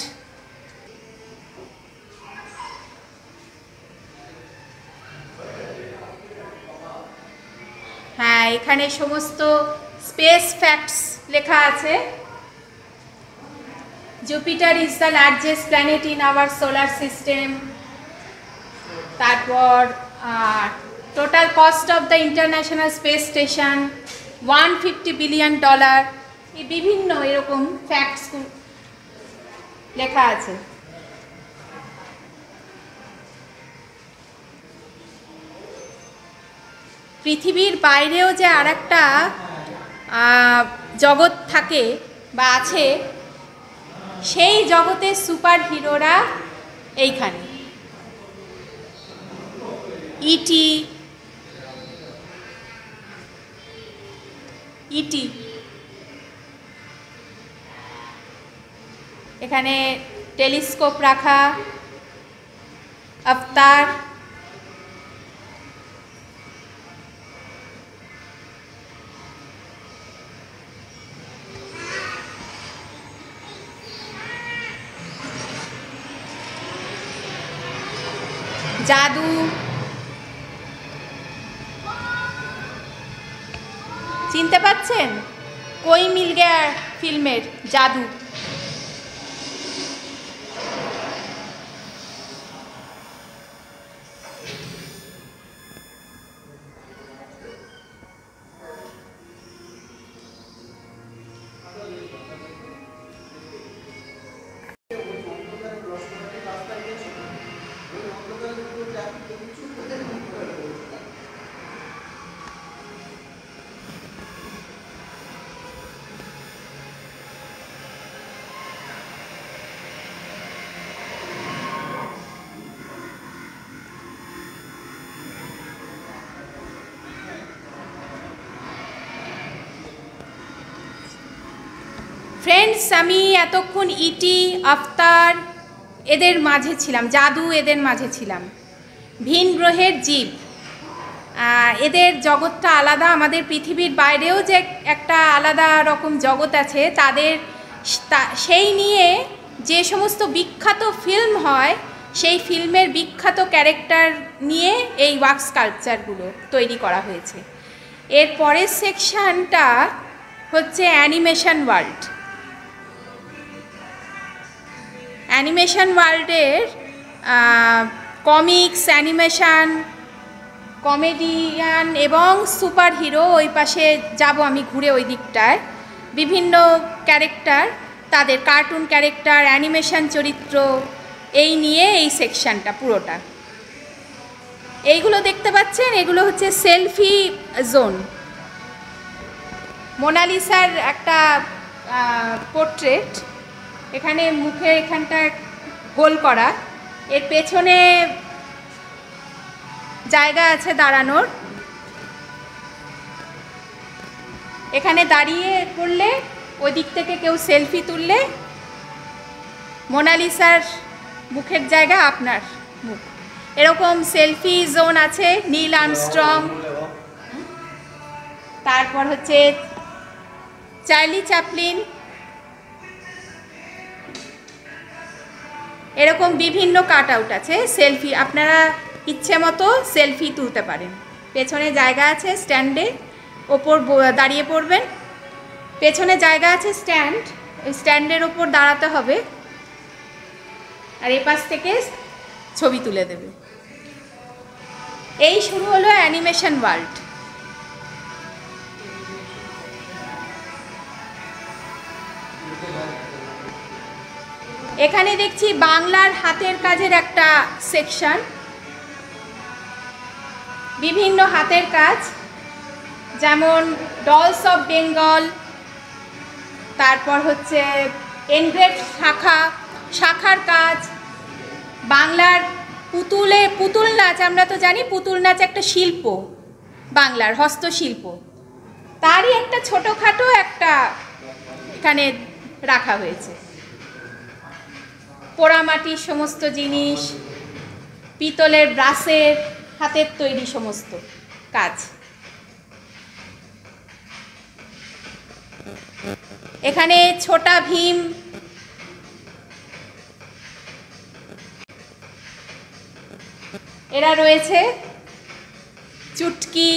হ্যাঁ, এখানে সমস্ত স্পেস ফ্যাক্টস লেখা আছে। Jupiter is the largest planet in our solar system. তারপর total cost of the international space station $150 billion. এই বিভিন্ন এরকম ফ্যাক্টস লেখা আছে। পৃথিবীর বাইরেও যে আর একটা জগৎ থাকে বা আছে, সেই জগতের সুপার হিরোরা এইখানে। ইটি এখানে টেলিস্কোপ রাখা, আফতার, জাদু, চিনতে পাচ্ছেন? কোই মিল গয়া ফিল্মের জাদু। ফ্রেন্ডস, আমি এতক্ষণ ইটি, আফতার এদের মাঝে ছিলাম, জাদু এদের মাঝে ছিলাম। ভিন গ্রহের জীব, এদের জগৎটা আলাদা। আমাদের পৃথিবীর বাইরেও যে একটা আলাদা রকম জগৎ আছে, তাদের সেই নিয়ে যে সমস্ত বিখ্যাত ফিল্ম হয়, সেই ফিল্মের বিখ্যাত ক্যারেক্টার নিয়ে এই ওয়াক্স স্কাল্পচারগুলো তৈরি করা হয়েছে। এর পরের সেকশনটা হচ্ছে অ্যানিমেশন ওয়ার্ল্ড। অ্যানিমেশন ওয়ার্ল্ডের কমিক্স, অ্যানিমেশন, কমেডিয়ান এবং সুপার হিরো, ওই পাশে যাব আমি ঘুরে ওই দিকটায়। বিভিন্ন ক্যারেক্টার, তাদের কার্টুন ক্যারেক্টার, অ্যানিমেশন চরিত্র, এই নিয়ে এই সেকশনটা পুরোটা। এইগুলো দেখতে পাচ্ছেন, এগুলো হচ্ছে সেলফি জোন। মোনালিসার একটা পোর্ট্রেট, এখানে মুখে এখানটা গোল করা, এর পেছনে জায়গা আছে দাঁড়ানোর। এখানে দাঁড়িয়ে পড়লে ওই দিক থেকে কেউ সেলফি তুললে মোনালিসার মুখের জায়গা আপনার মুখ। এরকম সেলফি জোন আছে। নীল আর্মস্ট্রং, তারপর হচ্ছে চার্লি চ্যাপলিন, এরকম বিভিন্ন কাট আউট আছে। সেলফি আপনারা ইচ্ছে মতো সেলফি তুলতে পারেন। পেছনে জায়গা আছে, স্ট্যান্ডে ওপর দাঁড়িয়ে পড়বেন। পেছনে জায়গা আছে স্ট্যান্ড, ওই স্ট্যান্ডের ওপর দাঁড়াতে হবে, আর এপাশ থেকে ছবি তুলে দেবে। এই শুরু হলো অ্যানিমেশন ওয়ার্ল্ড। এখানে দেখছি বাংলার হাতের কাজের একটা সেকশন, বিভিন্ন হাতের কাজ, যেমন ডলস অফ বেঙ্গল, তারপর হচ্ছে এনগ্রেভ শাখার কাজ, বাংলার পুতুল নাচ। আমরা তো জানি পুতুল নাচ একটা শিল্প, বাংলার হস্তশিল্প, তারই একটা ছোটোখাটো একটা এখানে রাখা হয়েছে। পোড়ামাটির সমস্ত জিনিস, পিতলের ব্রাসের হাতের তৈরি সমস্ত কাজ। এখানে ছোটা ভীম, এরা রয়েছে, চুটকি,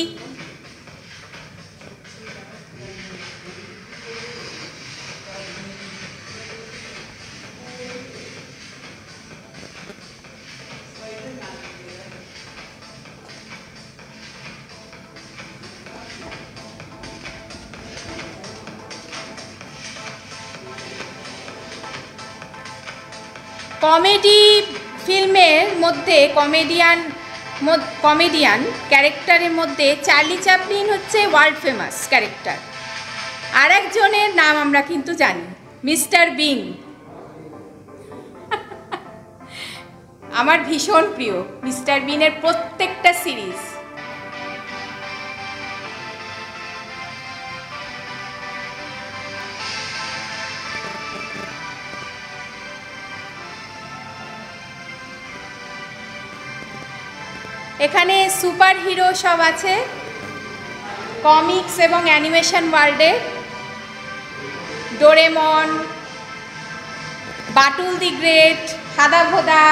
কমেডি ফিল্মের মধ্যে কমেডিয়ান ক্যারেক্টারের মধ্যে চার্লি চ্যাপলিন হচ্ছে ওয়ার্ল্ড ফেমাস ক্যারেক্টার। আর একজনের নাম আমরা কিন্তু জানি, মিস্টার বিন। আমার ভীষণ প্রিয় মিস্টার বিনের প্রত্যেকটা সিরিজ। এখানে সুপার হিরো সব আছে কমিক্স এবং অ্যানিমেশন ওয়ার্ল্ডে। ডোরেমন, বাটুল দি গ্রেট, হাদা ভোদা,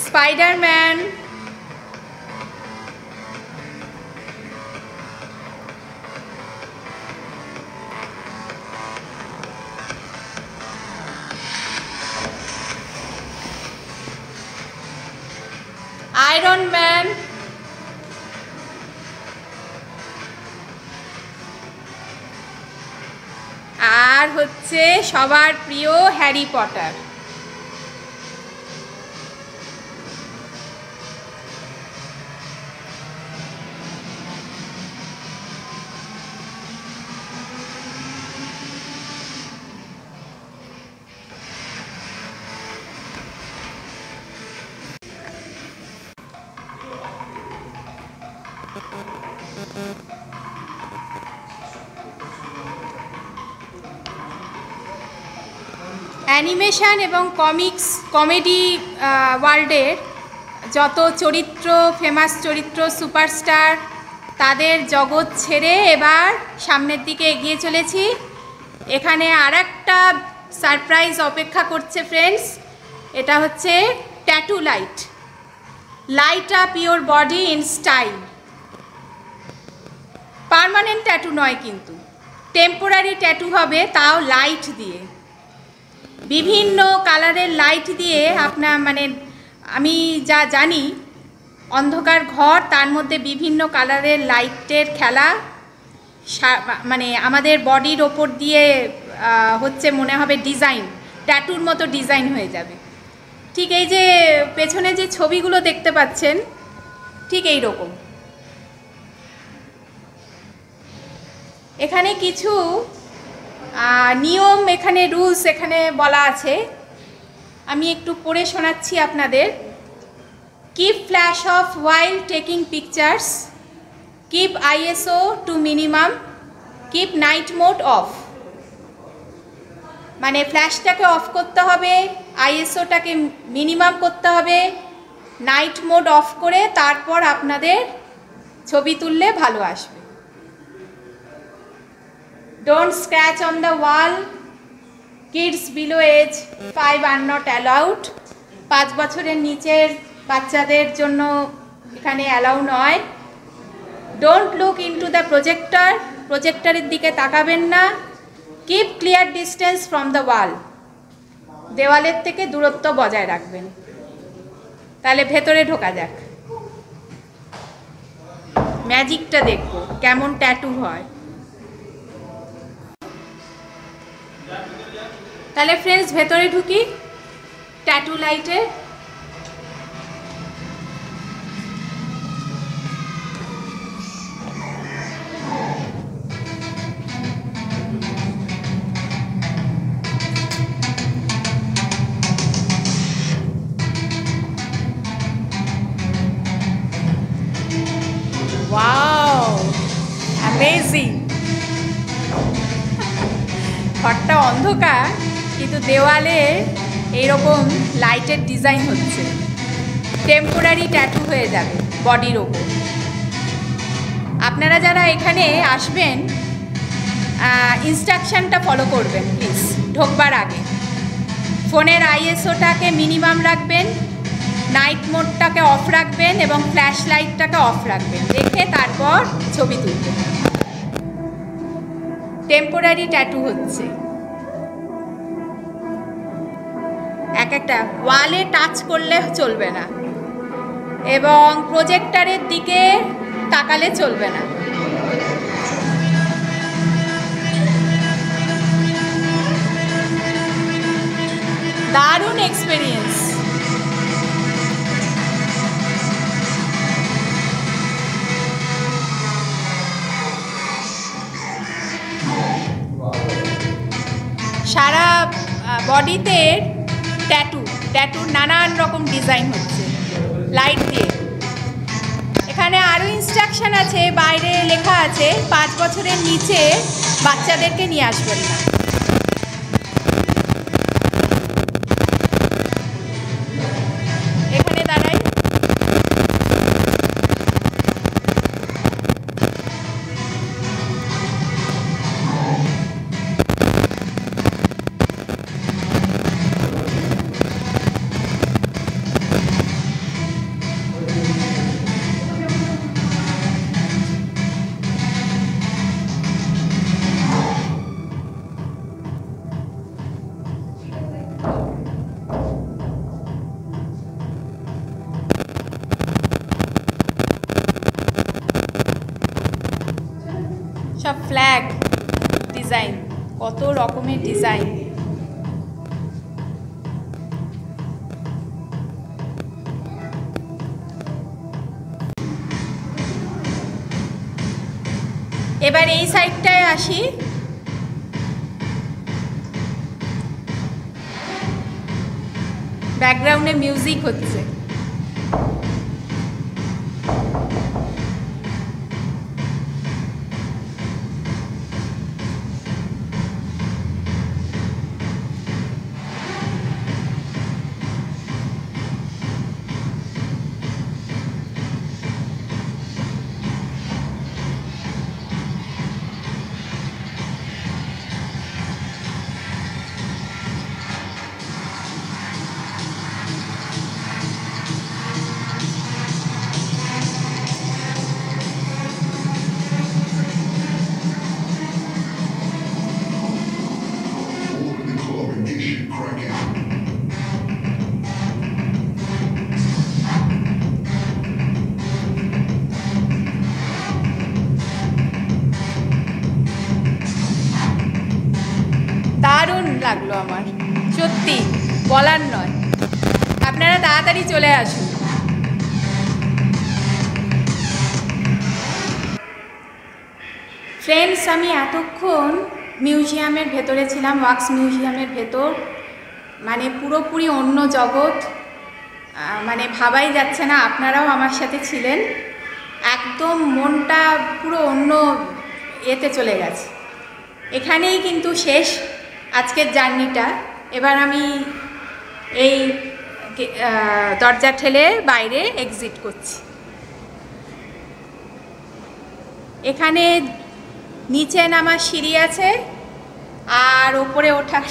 স্পাইডারম্যান, আয়রন ম্যান, আর হচ্ছে সবার প্রিয় হ্যারি পটার। অ্যানিমেশন এবং কমেডি ওয়ার্ল্ডের যত চরিত্র, ফেমাস চরিত্র, সুপারস্টার, তাদের জগৎ ছেড়ে এবার সামনের দিকে এগিয়ে চলেছি। এখানে আরেকটা সারপ্রাইজ অপেক্ষা করছে ফ্রেন্ডস। এটা হচ্ছে tattoo light up your body in style. Permanent tattoo নয়, কিন্তু টেম্পোরারি ট্যাটু হবে, তাও লাইট দিয়ে, বিভিন্ন কালারের লাইট দিয়ে। আপনার মানে আমি যা জানি, অন্ধকার ঘর, তার মধ্যে বিভিন্ন কালারের লাইটের খেলা, মানে আমাদের বডির ওপর দিয়ে হচ্ছে মনে হবে ডিজাইন, ট্যাটুর মতো ডিজাইন হয়ে যাবে। ঠিক এই যে পেছনে যে ছবিগুলো দেখতে পাচ্ছেন, ঠিক এই রকম। এখানে কিছু নিয়ম, এখানে রুলস এখানে বলা আছে, আমি একটু পড়ে শোনাচ্ছি আপনাদের। Keep flash off while taking pictures, keep ISO to minimum, keep night mode off. মানে ফ্ল্যাশটাকে অফ করতে হবে, ISOটাকে মিনিমাম করতে হবে, নাইট মোড অফ করে তারপর আপনাদের ছবি তুললে ভালো আসবে। Don't scratch on the wall, kids below age 5 are not allowed. 5 বছরের নিচের বাচ্চাদের জন্য এখানে অ্যালাউ নয়। Don't look into the projector, প্রজেক্টরের দিকে তাকাবেন না। Keep clear distance from the wall, দেওয়ালের থেকে দূরত্ব বজায় রাখবেন। তাহলে ভেতরে ঢোকা যাক, ম্যাজিকটা দেখব কেমন ট্যাটু হয়। তাহলে ফ্রেন্ডস ভেতরে ঢুকি ট্যাটু লাইটে। Wow, amazing. ঘরটা অন্ধকার, কিন্তু দেওয়ালে এইরকম লাইটের ডিজাইন হচ্ছে, টেম্পোরারি ট্যাটু হয়ে যাবে বডির ওপর। আপনারা যারা এখানে আসবেন, ইনস্ট্রাকশানটা ফলো করবেন প্লিজ। ঢোকবার আগে ফোনের ISOটাকে মিনিমাম রাখবেন, নাইট মোডটাকে অফ রাখবেন এবং ফ্ল্যাশ লাইটটাকে অফ রাখবেন, রেখে তারপর ছবি তুলবেন। টেম্পোরারি ট্যাটু হচ্ছে। একটা ওয়ালে টাচ করলে চলবে না এবং প্রজেক্টরের দিকে তাকালে চলবে না। দারুণ এক্সপেরিয়েন্স। সারা বডিতে ট্যাটুর নানান রকম ডিজাইন হচ্ছে লাইট দিয়ে। এখানে আরও ইনস্ট্রাকশন আছে, বাইরে লেখা আছে 5 বছরের নিচে বাচ্চাদেরকে নিয়ে আসবেন না। এখানে দাঁড়াই। সব ফ্ল্যাগ ডিজাইন, কত রকমের ডিজাইন। এবার এই সাইডটায় আসি। ব্যাকগ্রাউন্ডে মিউজিক হচ্ছে। লাগলো আমার, সত্যি বলার নয়। আপনারা তাড়াতাড়ি চলে আসুন। ফ্রেন্ডস, আমি এতক্ষণ মিউজিয়ামের ভেতরে ছিলাম, ওয়াক্স মিউজিয়ামের ভেতর, মানে পুরোপুরি অন্য জগৎ, মানে ভাবাই যাচ্ছে না। আপনারাও আমার সাথে ছিলেন, একদম মনটা পুরো অন্য এতে চলে গেছে। এখানেই কিন্তু শেষ আজকের জার্নিটা। এবার আমি এই দরজা ঠেলে বাইরে এক্সিট করছি। এখানে নিচে নামার সিঁড়ি আছে আর ওপরে ওঠার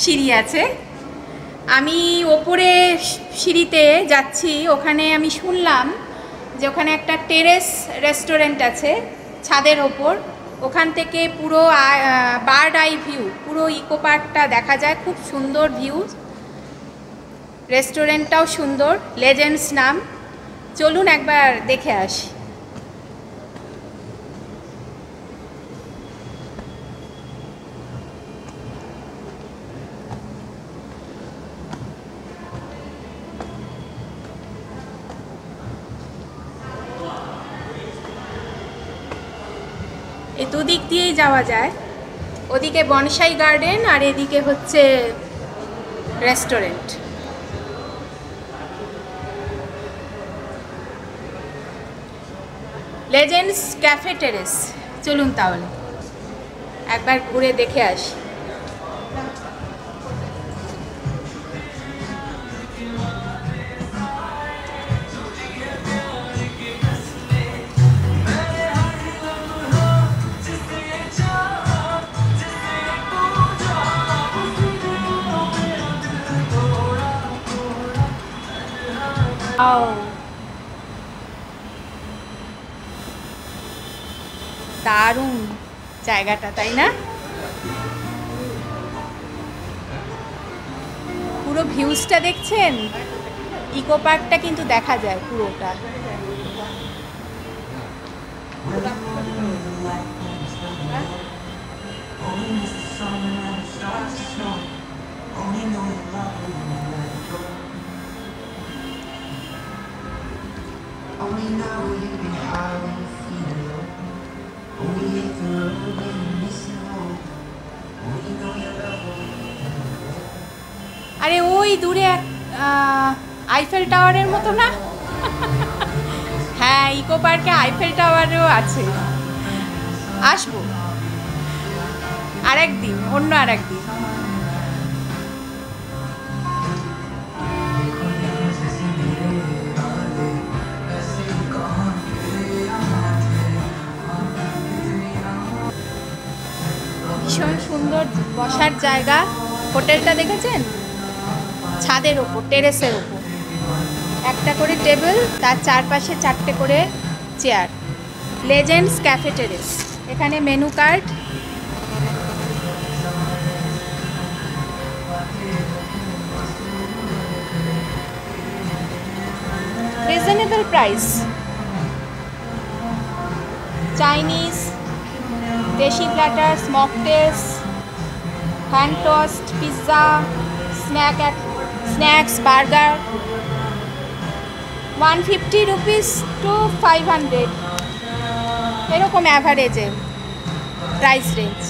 সিঁড়ি আছে। আমি ওপরে সিঁড়িতে যাচ্ছি, ওখানে আমি শুনলাম যে ওখানে একটা টেরেস রেস্টুরেন্ট আছে ছাদের ওপর, ওখান থেকে পুরো বার্ড আই ভিউ, পুরো ইকো পার্কটা দেখা যায়, খুব সুন্দর ভিউ। রেস্টুরেন্টটাও সুন্দর, লেজেন্ডস নাম। চলুন একবার দেখে আসি। এই দুদিক দিয়েই যাওয়া যায়, ওদিকে বনসাই গার্ডেন আর এদিকে হচ্ছে রেস্টুরেন্ট। Legends cafe terrace. চলুন তাহলে একবার ঘুরে দেখে আসি। দারুণ জায়গাটা, তাই না? পুরো ভিউজটা দেখছেন, ইকো পার্কটা কিন্তু দেখা যায় পুরোটা। আরে ওই দূরে আইফেল টাওয়ারের মতো না? হ্যাঁ, ইকো পার্কে আইফেল টাওয়ারও আছে। আসবো আরেকদিন, অন্য আরেকদিন। ভীষণ সুন্দর বসার জায়গা। হোটেলটা দেখেছেন? ছাদের ওপর, টেরেসের ওপর, একটা করে টেবিল, তার চারপাশে চারটে করে চেয়ার। Legends cafe terrace. এখানে menu card, reasonable price. Chinese, desi platters, mocktails, hand toast, pizza, snacks, burger. 150 rupees to 500, এরকম অ্যাভারেজে প্রাইস রেঞ্জ।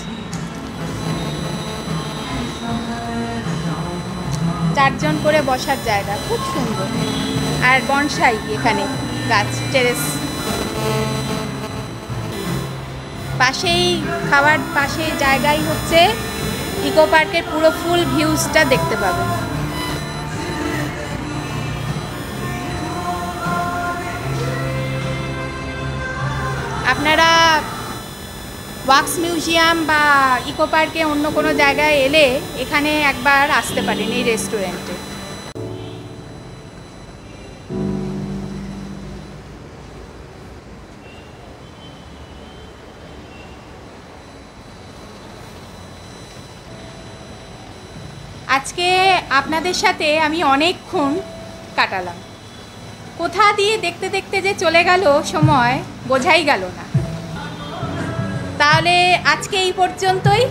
4 জন করে বসার জায়গা, খুব সুন্দর। আর বনসাই এখানে গাছ, টেরেস। পাশেই খাওয়ার পাশে জায়গায় হচ্ছে ইকো পার্কের পুরো ফুল ভিউজটা দেখতে পাবেন। আপনারা ওয়াক্স মিউজিয়াম বা ইকো পার্কে অন্য কোনো জায়গায় এলে এখানে একবার আসতে পারেন, এই রেস্টুরেন্টে। আজকে আপনাদের সাথে আমি অনেকক্ষণ কাটালাম। কোথা দিয়ে দেখতে দেখতে যে চলে গেল সময়, বোঝাই গেল না। তাহলে আজকে এই পর্যন্তই।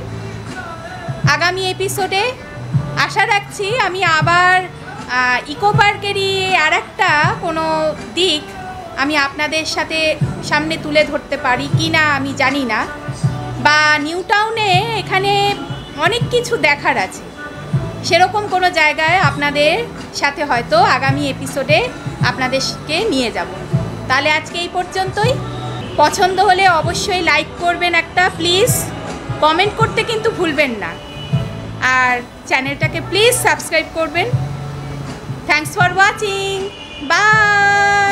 আগামী এপিসোডে আশা রাখছি আমি আবার ইকো পার্কেরই আর একটা কোনো দিক আমি আপনাদের সাথে সামনে তুলে ধরতে পারি কি না আমি জানি না, বা নিউ টাউনে এখানে অনেক কিছু দেখার আছে, সেরকম কোনো জায়গায় আপনাদের সাথে হয়তো আগামী এপিসোডে আপনাদেরকে নিয়ে যাব। তাহলে আজকে এই পর্যন্তই। পছন্দ হলে অবশ্যই লাইক করবেন একটা, প্লিজ কমেন্ট করতে কিন্তু ভুলবেন না, আর চ্যানেলটাকে প্লিজ সাবস্ক্রাইব করবেন। Thanks for watching, by.